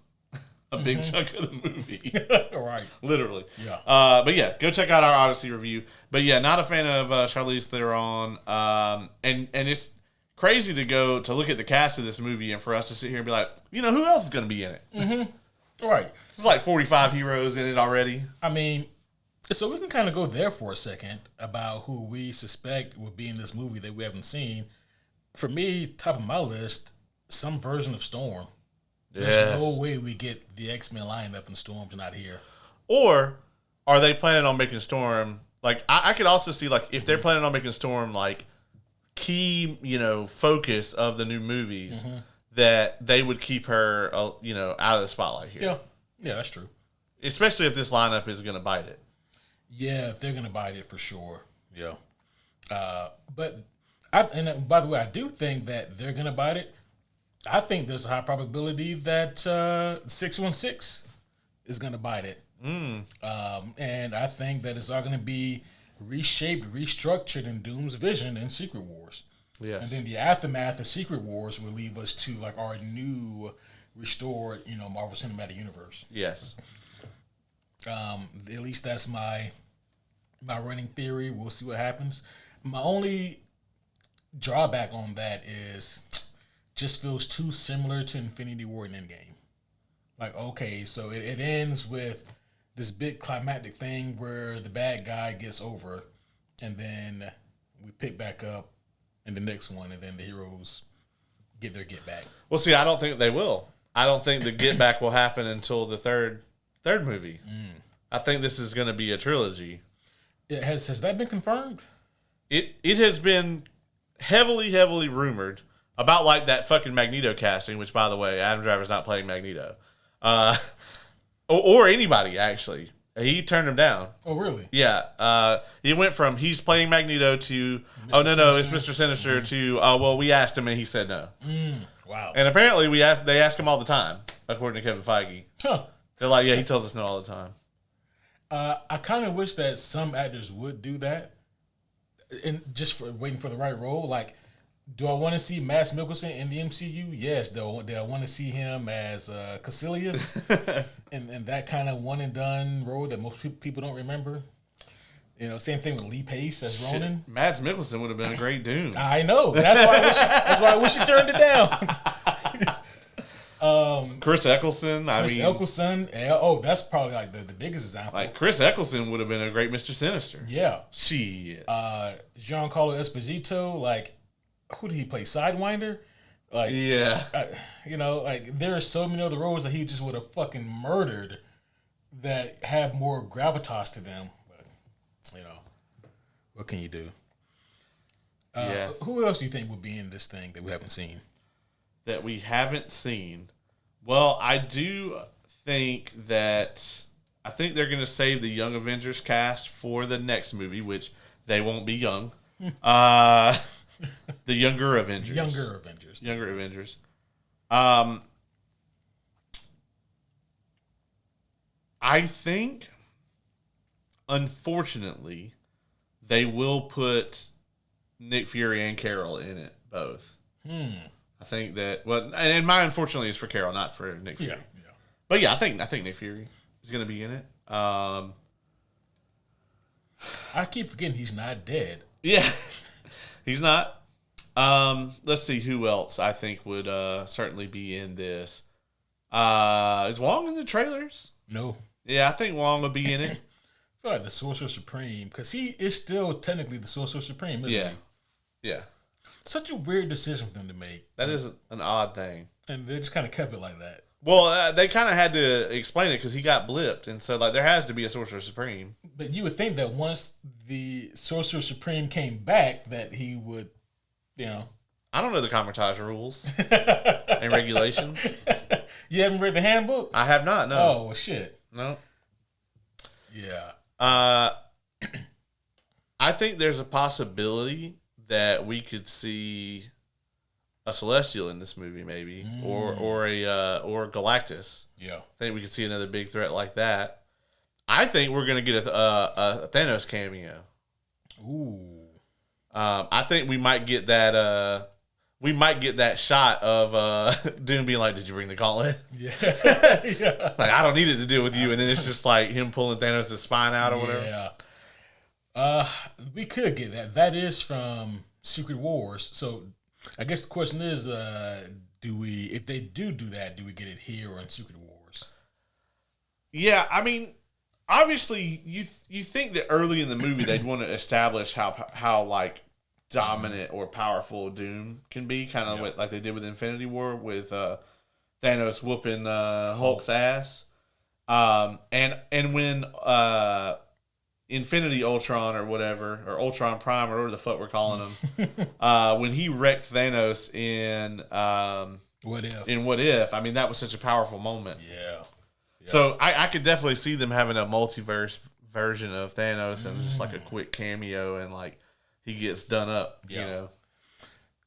a big chunk of the movie. Right. Literally. Yeah. But yeah, go check out our Odyssey review. But yeah, not a fan of Charlize Theron. And it's crazy to look at the cast of this movie and for us to sit here and be like, who else is going to be in it? Mm-hmm. Right. There's like 45 heroes in it already. I mean, so we can kind of go there for a second about who we suspect will be in this movie that we haven't seen. For me, top of my list, some version of Storm. There's no way we get the X-Men lineup and Storm's not here. Or are they planning on making Storm, like, I could also see, like, if they're planning on making Storm, like, key, focus of the new movies, that they would keep her, out of the spotlight here. Yeah. Yeah, that's true. Especially if this lineup is going to bite it. Yeah, if they're going to bite it for sure. Yeah. But, by the way, I do think that they're going to bite it. I think there's a high probability that 616 is going to bite it. And I think that it's all going to be reshaped, restructured in Doom's vision in Secret Wars. Yes. And then the aftermath of Secret Wars will lead us to like our new restored, Marvel Cinematic Universe. Yes. At least that's my running theory. We'll see what happens. My only drawback on that is just feels too similar to Infinity War and Endgame. Like, okay, so it ends with this big climactic thing where the bad guy gets over, and then we pick back up in the next one, and then the heroes get their get back. Well, see, I don't think they will. I don't think the get back will happen until the third movie. I think this is going to be a trilogy. Has that been confirmed? It has been heavily rumored about like that fucking Magneto casting, which by the way, Adam Driver's not playing Magneto, or anybody actually. He turned him down. Oh really? Yeah. He went from he's playing Magneto to Mr. It's Mr. Sinister to well we asked him and he said no. Wow. And apparently they ask him all the time, according to Kevin Feige. Huh. They're like, yeah, he tells us no all the time. I kind of wish that some actors would do that, and just for waiting for the right role. Like, do I want to see Mads Mikkelsen in the MCU? Yes. Do I want to see him as Caecilius and that kind of one and done role that most people don't remember? Same thing with Lee Pace as Ronan. Mads Mikkelsen would have been a great Doom. I know. That's why I wish he turned it down. Chris Eccleston. Chris Eccleston. Oh, that's probably like the biggest example. Like Chris Eccleston would have been a great Mr. Sinister. Yeah. Shit. Giancarlo Esposito. Like, who did he play? Sidewinder. Like, yeah. Like there are so many other roles that he just would have fucking murdered that have more gravitas to them. But what can you do? Yeah. Who else do you think would be in this thing that we haven't seen? That we haven't seen. Well, I do think that they're going to save the Young Avengers cast for the next movie, which they won't be young. The Younger Avengers. Younger Avengers. I think, unfortunately, they will put Nick Fury and Carol in it, both. I think that, and my unfortunately is for Carol, not for Nick Fury. Yeah. But yeah, I think Nick Fury is going to be in it. I keep forgetting he's not dead. Yeah, he's not. Let's see who else I think would certainly be in this. Is Wong in the trailers? No. Yeah, I think Wong will be in it. I feel like the Sorcerer Supreme, because he is still technically the Sorcerer Supreme, isn't he? Yeah. Such a weird decision for them to make. That is an odd thing. And they just kind of kept it like that. Well, they kind of had to explain it because he got blipped, and so like there has to be a Sorcerer Supreme. But you would think that once the Sorcerer Supreme came back, that he would, I don't know the Kamar-Taj rules and regulations. You haven't read the handbook? I have not. No. Oh well, shit. No. Yeah. I think there's a possibility that we could see a Celestial in this movie, maybe, or Galactus. Yeah, I think we could see another big threat like that. I think we're gonna get a Thanos cameo. Ooh. I think we might get that. We might get that shot of Doom being like, "Did you bring the gauntlet?" Yeah. Yeah. Like, I don't need it to do with you, and then it's just like him pulling Thanos' spine out or whatever. Yeah. We could get that. That is from Secret Wars. So I guess the question is, if they do that, do we get it here or in Secret Wars? Yeah, I mean, obviously, you think that early in the movie they'd want to establish how like dominant or powerful Doom can be, kind of like they did with Infinity War with Thanos whooping Hulk's ass, and when Infinity Ultron or whatever, or Ultron Prime or whatever the fuck we're calling him, when he wrecked Thanos in What If, I mean, that was such a powerful moment. Yeah. So I could definitely see them having a multiverse version of Thanos and just like a quick cameo and like he gets done up, you know.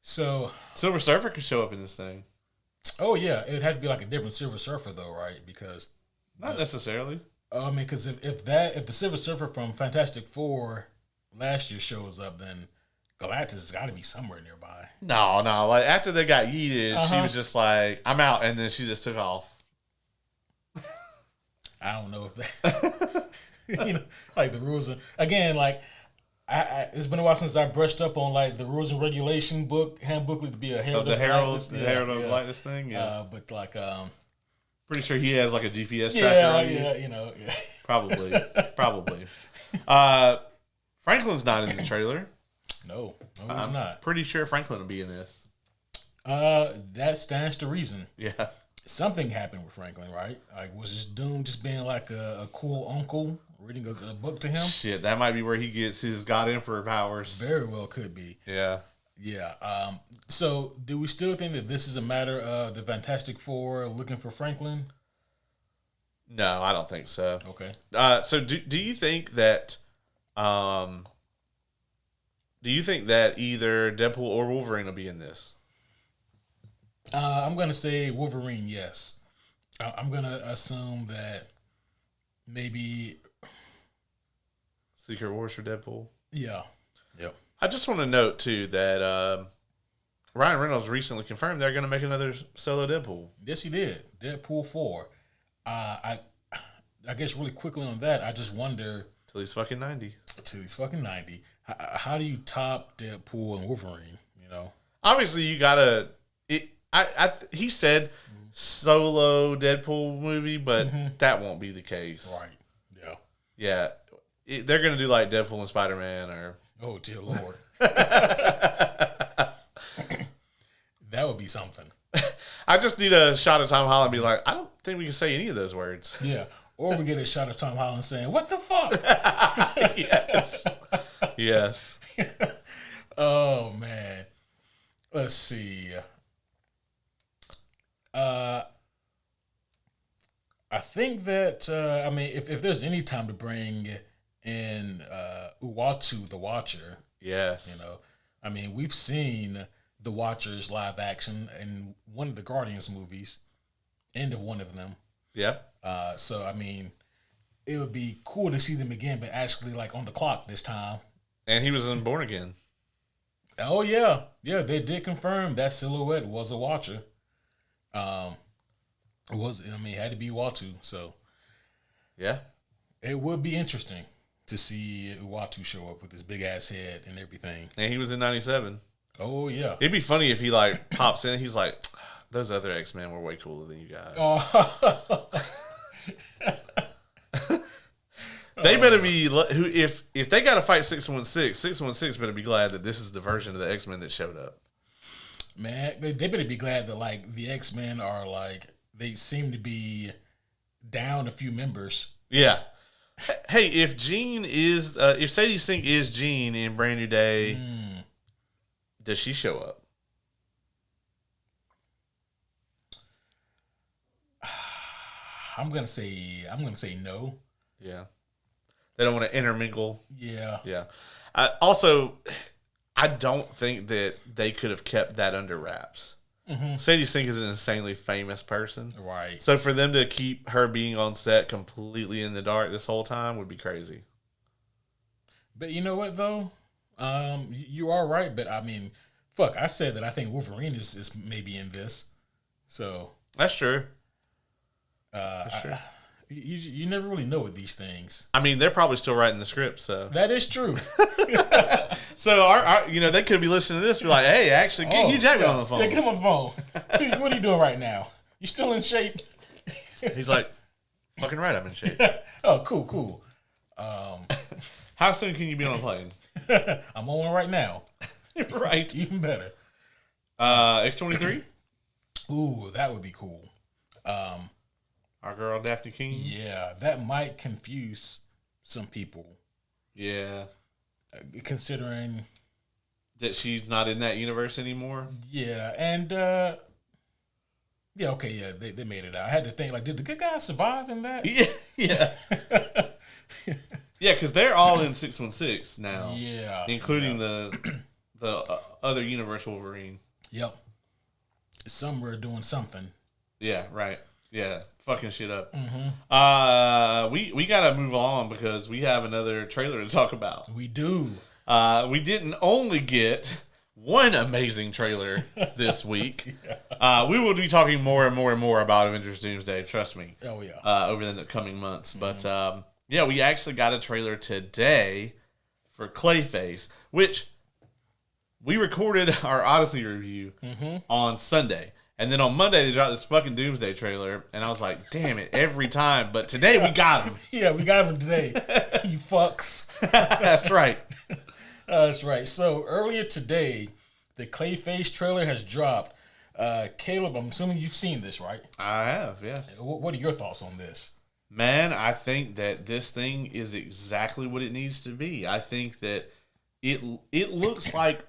So Silver Surfer could show up in this thing. Oh yeah, it had to be like a different Silver Surfer though, right? Because not necessarily. I mean, because if the Silver Surfer from Fantastic Four last year shows up, then Galactus has got to be somewhere nearby. No. Like after they got yeeted, she was just like, "I'm out," and then she just took off. I don't know if that, like the rules. Again, like it's been a while since I brushed up on like the rules and regulation handbook would be a herald of the Herald of Galactus thing. Yeah, but like pretty sure he has like a GPS tracker. Yeah. Probably. Franklin's not in the trailer. No, he's not. Pretty sure Franklin will be in this. That stands to reason. Yeah. Something happened with Franklin, right? Like, was this Doom just being like a cool uncle reading a book to him? Shit, that might be where he gets his God Emperor powers. Very well could be. Yeah. Yeah. So, do we still think that this is a matter of the Fantastic Four looking for Franklin? No, I don't think so. Okay. So, do you think that either Deadpool or Wolverine will be in this? I'm going to say Wolverine, yes. I'm going to assume that maybe Secret Wars for Deadpool? Yeah. Yep. I just want to note, too, that Ryan Reynolds recently confirmed they're going to make another solo Deadpool. Yes, he did. Deadpool 4. I guess really quickly on that, I just wonder... Till he's fucking 90. How do you top Deadpool and Wolverine, Obviously, you got to... he said solo Deadpool movie, but that won't be the case. Right. Yeah. They're going to do like Deadpool and Spider-Man or... Oh, dear Lord. That would be something. I just need a shot of Tom Holland and be like, I don't think we can say any of those words. Yeah. Or we get a shot of Tom Holland saying, "What the fuck?" Yes. Oh, man. Let's see. I think that if there's any time to bring in Uatu the Watcher, yes, we've seen the Watchers live action in one of the Guardians movies, end of one of them. Yep. So it would be cool to see them again, but actually like on the clock this time. And he was in Born Again. Oh yeah, they did confirm that silhouette was a Watcher. It had to be Uatu, so yeah, it would be interesting to see Uatu show up with his big ass head and everything. And he was in 97. Oh yeah, it'd be funny if he like pops in. He's like, those other X-Men were way cooler than you guys. They better be if they got to fight 616. 616 better be glad that this is the version of the X-Men that showed up. Man, they better be glad that like the X-Men are like they seem to be down a few members. Yeah. Hey, if Jean is if Sadie Sink is Jean in Brand New Day, does she show up? I'm gonna say no. Yeah. They don't want to intermingle. Yeah. Yeah. Also, I don't think that they could have kept that under wraps. Mm-hmm. Sadie Sink is an insanely famous person. Right. So for them to keep her being on set completely in the dark this whole time would be crazy. But you know what, though? You are right, but I mean, fuck, I said that I think Wolverine is maybe in this. So. That's true. That's true. You never really know with these things. I mean, they're probably still writing the script, so. That is true. So, our they could be listening to this and be like, hey, actually, get Hugh Jackman on the phone. Yeah, get him on the phone. What are you doing right now? You still in shape? He's like, fucking right, I'm in shape. Oh, cool. How soon can you be on a plane? I'm on one right now. Right. Even better. X-23? Ooh, that would be cool. Our girl Daphne King? Yeah, that might confuse some people. Yeah. Considering that she's not in that universe anymore? Yeah, and they made it out. I had to think, like, did the good guys survive in that? Yeah. Yeah, because they're all in 616 now. Yeah. Including the other universe Wolverine. Yep. Somewhere doing something. Yeah, right. Yeah, fucking shit up. Mm-hmm. We gotta move on because we have another trailer to talk about. We do. We didn't only get one amazing trailer this week. Yeah. We will be talking more and more and more about Avengers Doomsday, trust me. Oh, yeah. Over the coming months. Mm-hmm. But, yeah, we actually got a trailer today for Clayface, which we recorded our Odyssey review on Sunday. And then on Monday, they dropped this fucking Doomsday trailer. And I was like, damn it, every time. But today, we got him. Yeah, we got him today. You fucks. That's right. That's right. So, earlier today, the Clayface trailer has dropped. Caleb, I'm assuming you've seen this, right? I have, yes. What are your thoughts on this? Man, I think that this thing is exactly what it needs to be. I think that it looks like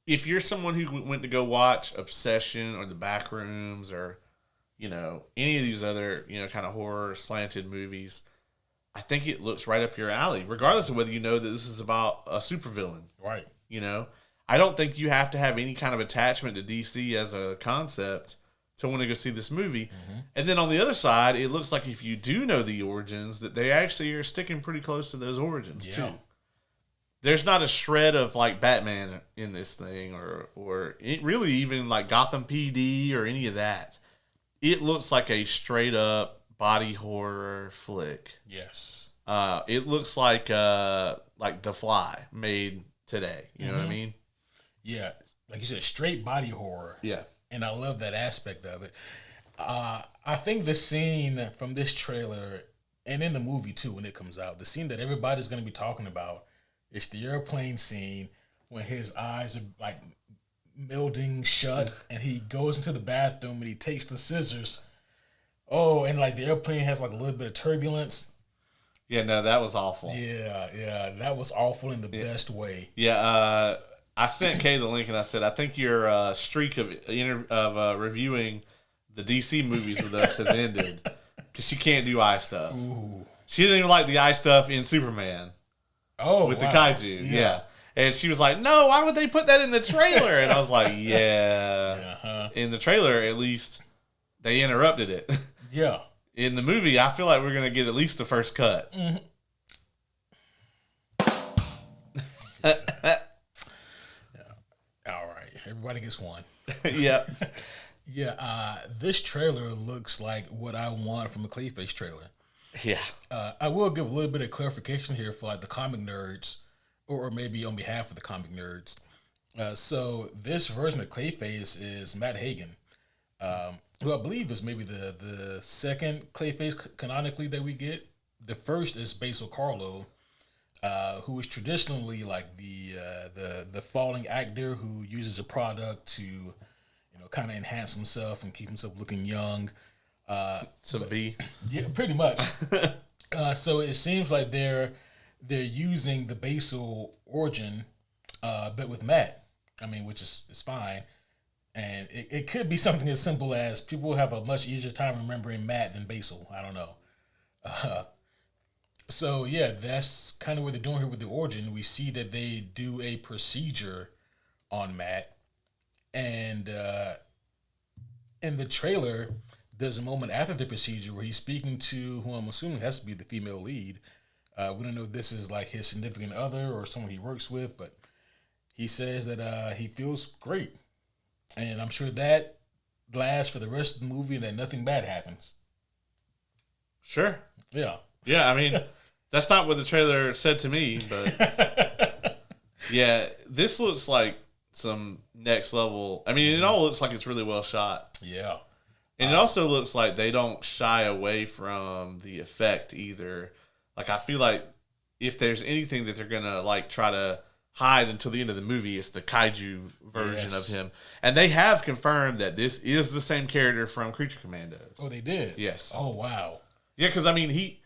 if you're someone who went to go watch Obsession or The Backrooms or, any of these other, kind of horror slanted movies, I think it looks right up your alley, regardless of whether you know that this is about a supervillain. Right. I don't think you have to have any kind of attachment to DC as a concept to want to go see this movie. Mm-hmm. And then on the other side, it looks like if you do know the origins, that they actually are sticking pretty close to those origins, too. There's not a shred of, like, Batman in this thing or it really even, like, Gotham PD or any of that. It looks like a straight-up body horror flick. Yes. It looks like The Fly made today. You know what I mean? Yeah. Like you said, straight body horror. Yeah. And I love that aspect of it. I think the scene from this trailer and in the movie, too, when it comes out, the scene that everybody's going to be talking about is the airplane scene when his eyes are, like, melding shut and he goes into the bathroom and he takes the scissors. Oh, and, like, the airplane has, like, a little bit of turbulence. Yeah, no, that was awful. Yeah, that was awful in the best way. Yeah, I sent Kay the link and I said, I think your streak of reviewing the DC movies with us has ended because she can't do eye stuff. Ooh. She didn't even like the eye stuff in Superman. Oh, with the kaiju, yeah. And she was like, no, why would they put that in the trailer? And I was like, yeah. In the trailer, at least, they interrupted it. Yeah. In the movie, I feel like we're going to get at least the first cut. Mm-hmm. All right. Everybody gets one. Yeah. Yeah. This trailer looks like what I want from a Clayface trailer. Yeah. I will give a little bit of clarification here for like the comic nerds, or maybe on behalf of the comic nerds. So this version of Clayface is Matt Hagen, who I believe is maybe the second Clayface canonically that we get. The first is Basil Carlo, who is traditionally like the falling actor who uses a product to, kind of enhance himself and keep himself looking young. V. Yeah, pretty much. So it seems like they're using the basal origin, but with Matt. I mean, which is fine. And it could be something as simple as people have a much easier time remembering Matt than Basil. I don't know. So yeah, that's kind of what they're doing here with the origin. We see that they do a procedure on Matt, and in the trailer, there's a moment after the procedure where he's speaking to who I'm assuming has to be the female lead. We don't know if this is like his significant other or someone he works with, but he says that he feels great. And I'm sure that lasts for the rest of the movie and that nothing bad happens. Sure. Yeah. Yeah, I mean, that's not what the trailer said to me, but yeah, this looks like some next level. I mean, it all looks like it's really well shot. Yeah. And it also looks like they don't shy away from the effect either. Like, I feel like if there's anything that they're going to, like, try to hide until the end of the movie, it's the kaiju version of him. And they have confirmed that this is the same character from Creature Commandos. Oh, they did? Yes. Oh, wow. Yeah, because, I mean,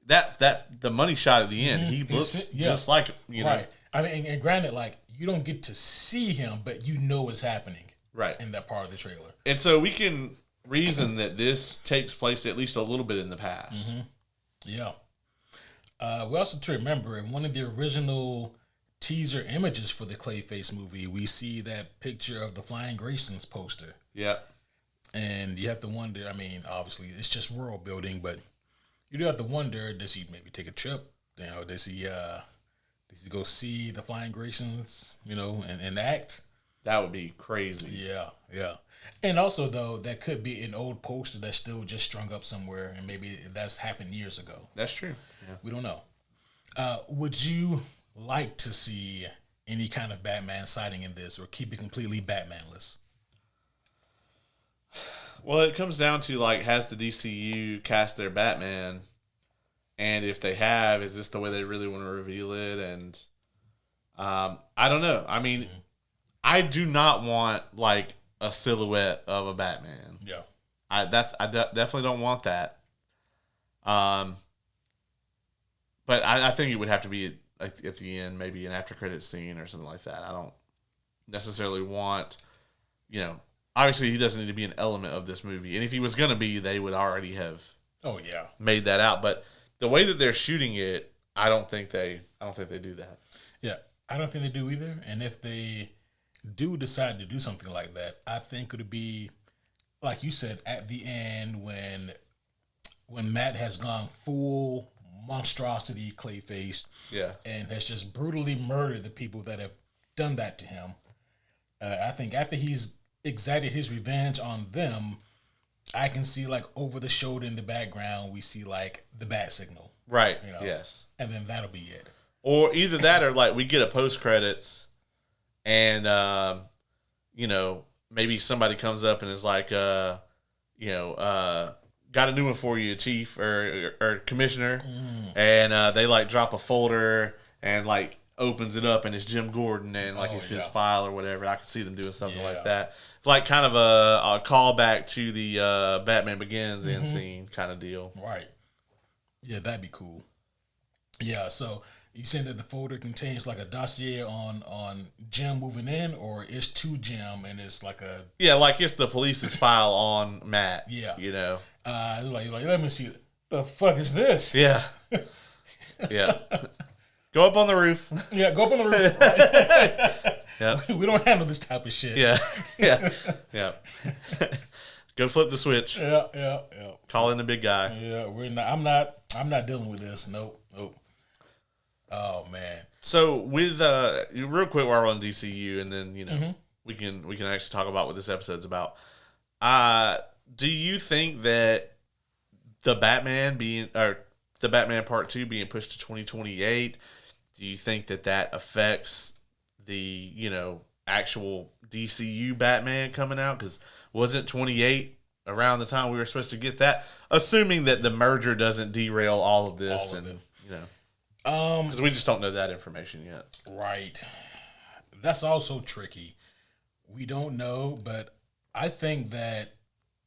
the money shot at the end, he looks just like, Right. I mean, and granted, like, you don't get to see him, but you know what's happening. Right. In that part of the trailer. And so we can reason that this takes place at least a little bit in the past. Mm-hmm. Yeah. We also to remember, in one of the original teaser images for the Clayface movie, we see that picture of the Flying Graysons poster. Yep. And you have to wonder, I mean, obviously, it's just world building, but you do have to wonder, does he maybe take a trip? Does he go see the Flying Graysons, and act? That would be crazy. Yeah, yeah. And also, though, that could be an old poster that's still just strung up somewhere, and maybe that's happened years ago. That's true. Yeah. We don't know. Would you like to see any kind of Batman sighting in this, or keep it completely Batmanless? Well, it comes down to, like, has the DCU cast their Batman? And if they have, is this the way they really want to reveal it? And I don't know. I mean, I do not want, like, a silhouette of a Batman. Yeah. I definitely don't want that. But I think it would have to be at the end, maybe an after credit scene or something like that. I don't necessarily want, obviously he doesn't need to be an element of this movie. And if he was going to be, they would already have made that out. But the way that they're shooting it, I don't think they do that. Yeah, I don't think they do either. And if they do decide to do something like that, I think it would be, like you said, at the end when Matt has gone full monstrosity Clayface, and has just brutally murdered the people that have done that to him. I think after he's exacted his revenge on them, I can see, like, over the shoulder in the background, we see, like, the bat signal. Right. Yes. And then that'll be it. Or either that, or, like, we get a post credits, and maybe somebody comes up and is like, got a new one for you, Chief or Commissioner, and they, like, drop a folder and, like, opens it up and it's Jim Gordon and, like, it's his file or whatever. I could see them doing something like that. It's like kind of a callback to the Batman Begins end scene kind of deal. Right. Yeah, that'd be cool. Yeah, so you saying that the folder contains, like, a dossier on Jim moving in, or it's to Jim and it's like a... Yeah, like it's the police's file on Matt. Yeah. Like, let me see. The fuck is this? Yeah. Yeah. Go up on the roof. Yeah, go up on the roof. Right? Yeah. We don't handle this type of shit. Yeah. Yeah. Yeah. Go flip the switch. Yeah. Call in the big guy. Yeah, I'm not dealing with this. Nope. Oh man. So with real quick while we're on DCU, and then we can actually talk about what this episode's about. Do you think that the Batman Part 2 being pushed to 2028, do you think that affects the, actual DCU Batman coming out? Because wasn't 28 around the time we were supposed to get that? Assuming that the merger doesn't derail all of this. Because we just don't know that information yet. Right. That's also tricky. We don't know, but I think that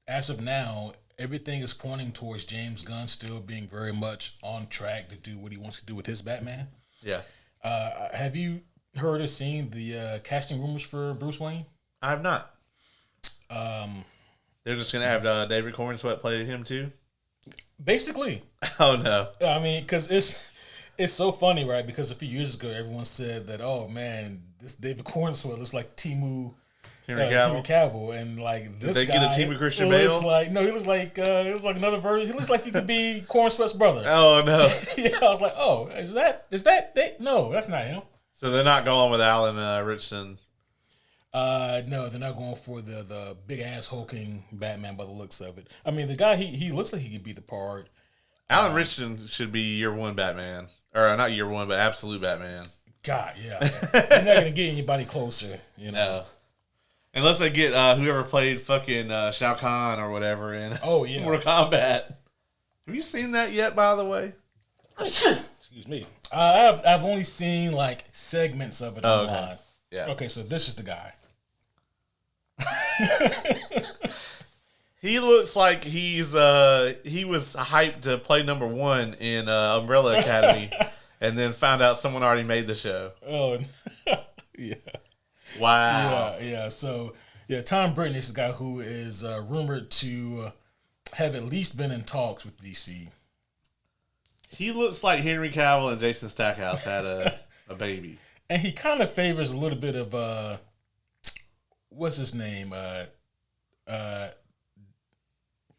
as of now, everything is pointing towards James Gunn still being very much on track to do what he wants to do with his Batman. Yeah. Have you heard or seen the casting rumors for Bruce Wayne? I have not. They're just gonna have David Cornsweet play him too. Basically. Oh no. I mean, because it's so funny, right? Because a few years ago, everyone said that, oh man, this David Cornsweet looks like Henry Cavill, and like this Did they guy get a Timu Christian Bale? He looks like another version. He looks like he could be Cornsweet's brother. Oh no. Yeah, I was like, oh, is that they? No, that's not him. So they're not going with Alan Richardson. No, they're not going for the big ass hulking Batman by the looks of it. I mean, the guy he looks like he could be the part. Alan Richardson should be year one Batman, or not year one, but absolute Batman. God, yeah, you're not gonna get anybody closer, you know. No. Unless they get whoever played fucking Shao Kahn or whatever in Mortal Kombat. Have you seen that yet, by the way? Excuse me. I've only seen like segments of it online. Okay. Yeah. Okay, so this is the guy. He looks like he was hyped to play number 1 in Umbrella Academy, and then found out someone already made the show. Oh, yeah. Wow. Yeah. So, Tom Britton is the guy who is rumored to have at least been in talks with DC. He looks like Henry Cavill and Jason Stackhouse had a baby. And he kind of favors a little bit of, what's his name?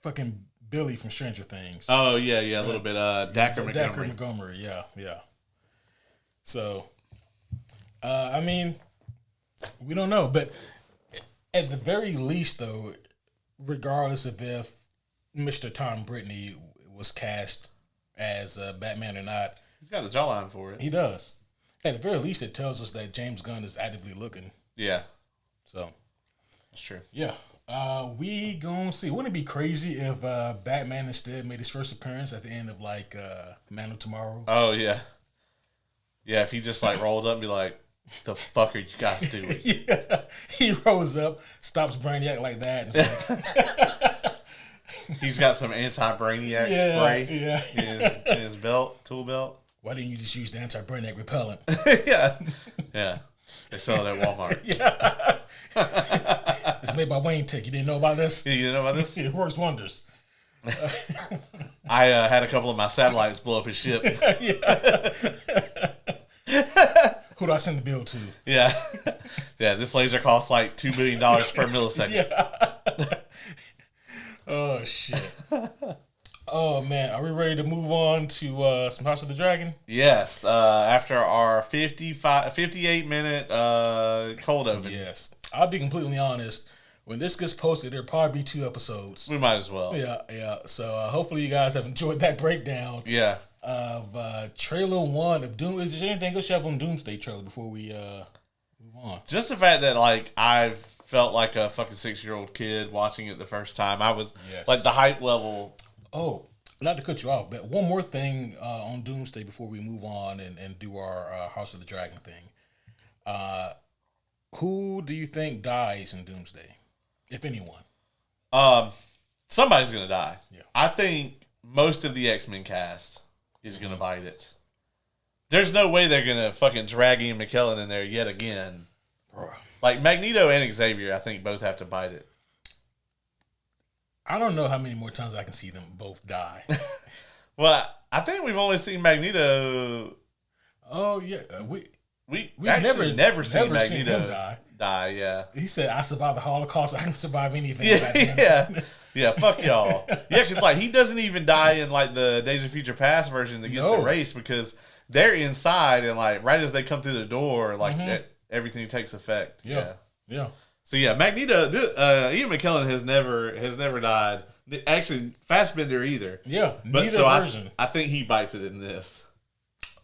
Fucking Billy from Stranger Things. Oh, yeah, a little bit. Dacre Montgomery, yeah. So, I mean, we don't know. But at the very least, though, regardless of if Mr. Tom Britton was cast as Batman or not, he's got the jawline for it. He does. At the very least, it tells us that James Gunn is actively looking. Yeah. So. That's true. Yeah. We gonna see. Wouldn't it be crazy if Batman instead made his first appearance at the end of like Man of Tomorrow? Oh yeah. Yeah, if he just like rolled up and be like, the fuck are you guys doing? Yeah. He rolls up, stops Brainiac like that. And he's got some anti-Brainiac spray in his tool belt. Why didn't you just use the anti-Brainiac repellent? Yeah. They sell it at Walmart. Yeah. It's made by Wayne Tech. You didn't know about this? Yeah, you didn't know about this? It works wonders. I had a couple of my satellites blow up his ship. Yeah. Who do I send the bill to? Yeah. This laser costs like $2 billion per millisecond. Yeah. Oh, shit. Oh, man. Are we ready to move on to some House of the Dragon? Yes. After our 58-minute cold open. Yes. I'll be completely honest. When this gets posted, there'll probably be 2 episodes. We might as well. Yeah. So hopefully you guys have enjoyed that breakdown. Yeah. Of trailer 1 of Doom. Is there anything else you have on Doomsday trailer before we move on? Just the fact that like I've felt like a fucking 6-year-old kid watching it the first time. I was like the hype level. Oh, not to cut you off, but one more thing on Doomsday before we move on and do our House of the Dragon thing. Who do you think dies in Doomsday, if anyone? Somebody's gonna die. Yeah. I think most of the X-Men cast is gonna bite it. There's no way they're gonna fucking drag Ian McKellen in there yet again. Bruh. Like Magneto and Xavier, I think both have to bite it. I don't know how many more times I can see them both die. Well, I think we've only seen Magneto. Oh yeah, we've actually never seen Magneto him die. Yeah, he said, "I survived the Holocaust. I can survive anything." Yeah. Fuck y'all. Yeah, because like he doesn't even die in like the Days of Future Past version that gets erased because they're inside and like right as they come through the door, like everything takes effect. Yeah. So yeah, Magneto, Ian McKellen has never died. Actually, Fassbender either. Yeah, but neither version. I think he bites it in this.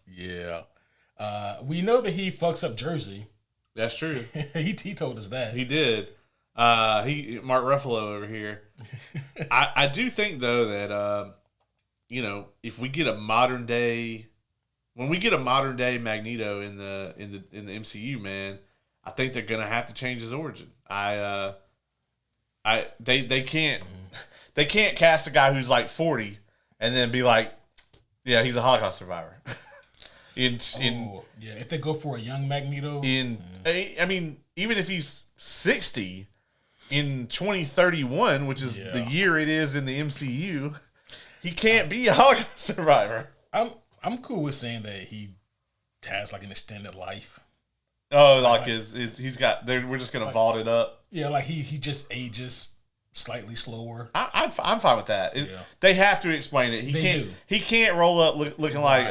Yeah, we know that he fucks up Jersey. That's true. he told us that. He did. Mark Ruffalo over here. I do think though that if we get a modern day, when we get a modern day Magneto in the MCU, man, I think they're gonna have to change his origin. They can't cast a guy who's like 40 and then be like, yeah, he's a Holocaust survivor. If they go for a young Magneto, I mean, even if he's 60 in 2031, which is the year it is in the MCU, he can't be a Holocaust survivor. I'm cool with saying that he has like an extended life. Oh, like he's got. We're just gonna vault it up. Yeah, like he just ages slightly slower. I'm fine with that. They have to explain it. He can't roll up looking like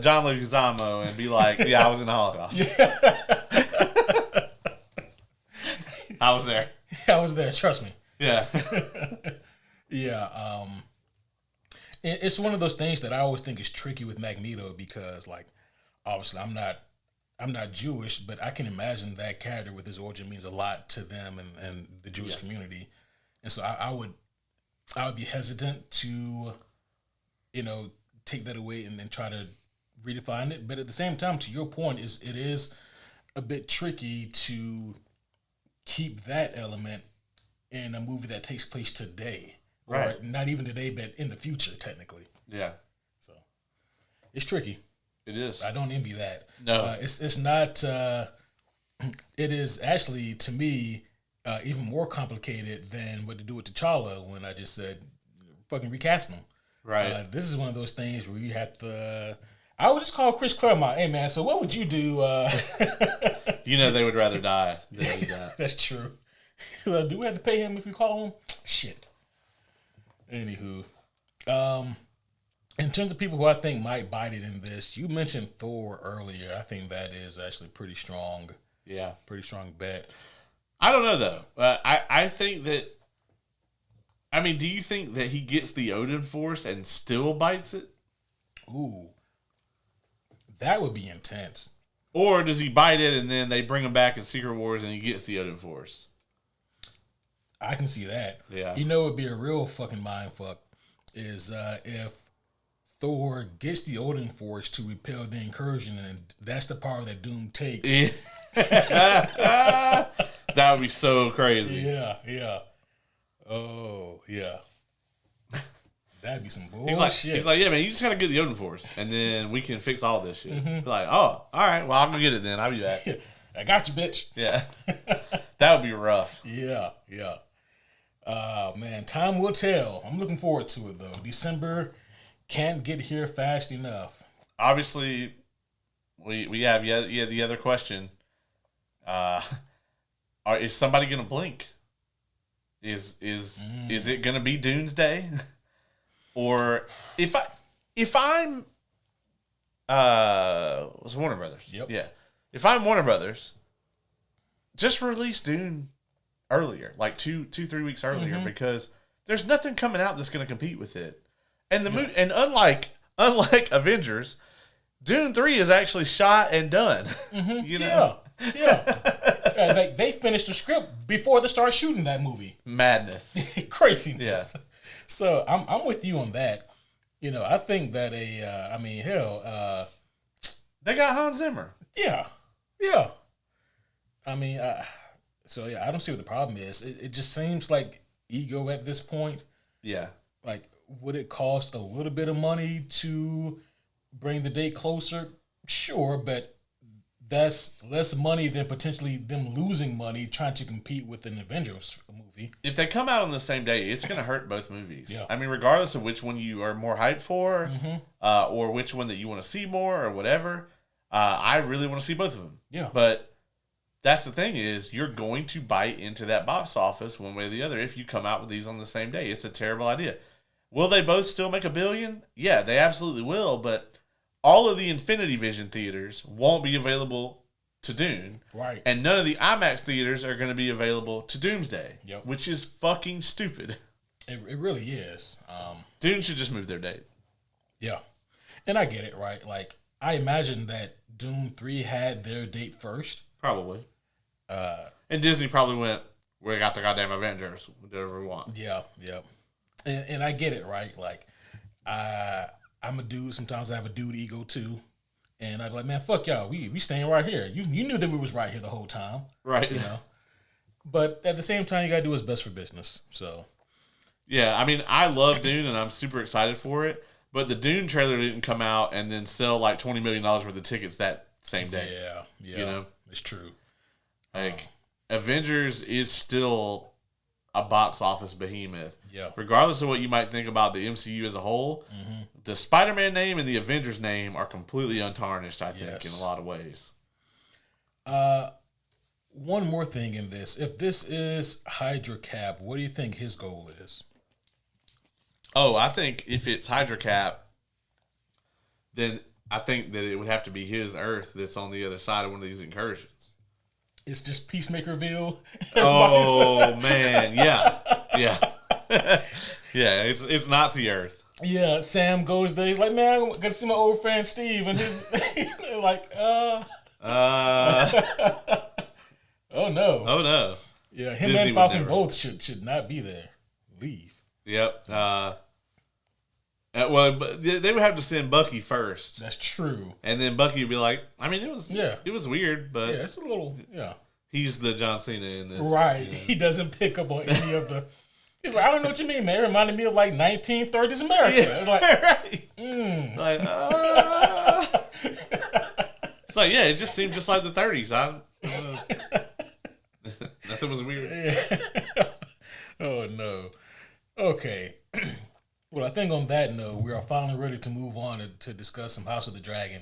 John Leguizamo and be like, "Yeah, I was in the Holocaust. I was there. I was there. Trust me." Yeah. Yeah. It's one of those things that I always think is tricky with Magneto because, like, obviously I'm not Jewish, but I can imagine that character with his origin means a lot to them and the Jewish community. And so I would be hesitant to, take that away and try to redefine it. But at the same time, to your point, it is a bit tricky to keep that element in a movie that takes place today. Right. Or not even today, but in the future, technically. Yeah. So it's tricky. It is. I don't envy that. No. It's not. It is actually, to me, even more complicated than what to do with T'Challa when I just said, fucking recast him. Right. This is one of those things where you have to. I would just call Chris Claremont. Hey, man, so what would you do? They would rather die than do that. That's true. Do we have to pay him if we call him? Shit. Anywho. In terms of people who I think might bite it in this, you mentioned Thor earlier. I think that is actually pretty strong. Yeah. Pretty strong bet. I don't know, though. I think that... I mean, do you think that he gets the Odin Force and still bites it? Ooh. That would be intense. Or does he bite it and then they bring him back in Secret Wars and he gets the Odin Force? I can see that. Yeah. It would be a real fucking mindfuck is if Thor gets the Odin Force to repel the Incursion and that's the power that Doom takes. Yeah. That would be so crazy. Yeah. Oh, yeah. That'd be some bullshit. He's like, yeah, man, you just gotta get the Odin Force, and then we can fix all this shit. Mm-hmm. Like, oh, all right, well, I'm gonna get it then. I'll be back. I got you, bitch. Yeah, that would be rough. Yeah. Man, time will tell. I'm looking forward to it though. December can't get here fast enough. Obviously, we have the other question. Is somebody gonna blink? Is it gonna be Doomsday? Or if I'm was Warner Brothers. Yep. Yeah. If I'm Warner Brothers, just release Dune earlier, like 2-3 weeks earlier, because there's nothing coming out that's going to compete with it. And and unlike Avengers, Dune 3 is actually shot and done. Yeah. They finished the script before they started shooting that movie. Madness. Craziness. Yeah. So I'm with you on that. I think that they got Hans Zimmer. Yeah. I mean, I don't see what the problem is. It just seems like ego at this point. Yeah. Like, would it cost a little bit of money to bring the date closer? Sure, but that's less money than potentially them losing money trying to compete with an Avengers movie. If they come out on the same day, it's going to hurt both movies. Yeah. I mean, regardless of which one you are more hyped for, or which one that you want to see more or whatever, I really want to see both of them. Yeah. But that's the thing is, you're going to bite into that box office one way or the other if you come out with these on the same day. It's a terrible idea. Will they both still make $1 billion? Yeah, they absolutely will, but all of the Infinity Vision theaters won't be available to Dune. Right. And none of the IMAX theaters are going to be available to Doomsday. Yep. Which is fucking stupid. It really is. Dune should just move their date. Yeah. And I get it, right? Like, I imagine that Dune 3 had their date first. Probably. And Disney probably went, we got the goddamn Avengers. We'll do whatever we want. Yeah. And I get it, right? Like, I'm a dude. Sometimes I have a dude ego too. And I'd be like, man, fuck y'all. We staying right here. You knew that we was right here the whole time. Right. You know. But at the same time, you got to do what's best for business. So. Yeah, I mean, I love Dune, and I'm super excited for it. But the Dune trailer didn't come out and then sell like $20 million worth of tickets that same day. Yeah. You know? It's true. Like, Avengers is still a box office behemoth. Yeah. Regardless of what you might think about the MCU as a whole, the Spider-Man name and the Avengers name are completely untarnished, I think, in a lot of ways. One more thing in this. If this is Hydra Cap, what do you think his goal is? Oh, I think if it's Hydra Cap, then I think that it would have to be his Earth that's on the other side of one of these incursions. It's just Peacemakerville. Oh man, yeah. Yeah, it's Nazi Earth. Yeah, Sam goes there. He's like, man, I'm gonna see my old friend Steve, and his like, oh no. Yeah, him Disney and Falcon both should not be there. Leave. Yep. Well, but they would have to send Bucky first. That's true. And then Bucky would be like, I mean, it was weird, but it's a little he's the John Cena in this, right? You know? He doesn't pick up on any of the. He's like, I don't know what you mean, man. It reminded me of like 1930s America. Yeah, it's like, right. It's like, yeah, it just seemed just like the 30s. Nothing was weird. Yeah. Oh no. Okay. Well, I think on that note, we are finally ready to move on to discuss some House of the Dragon.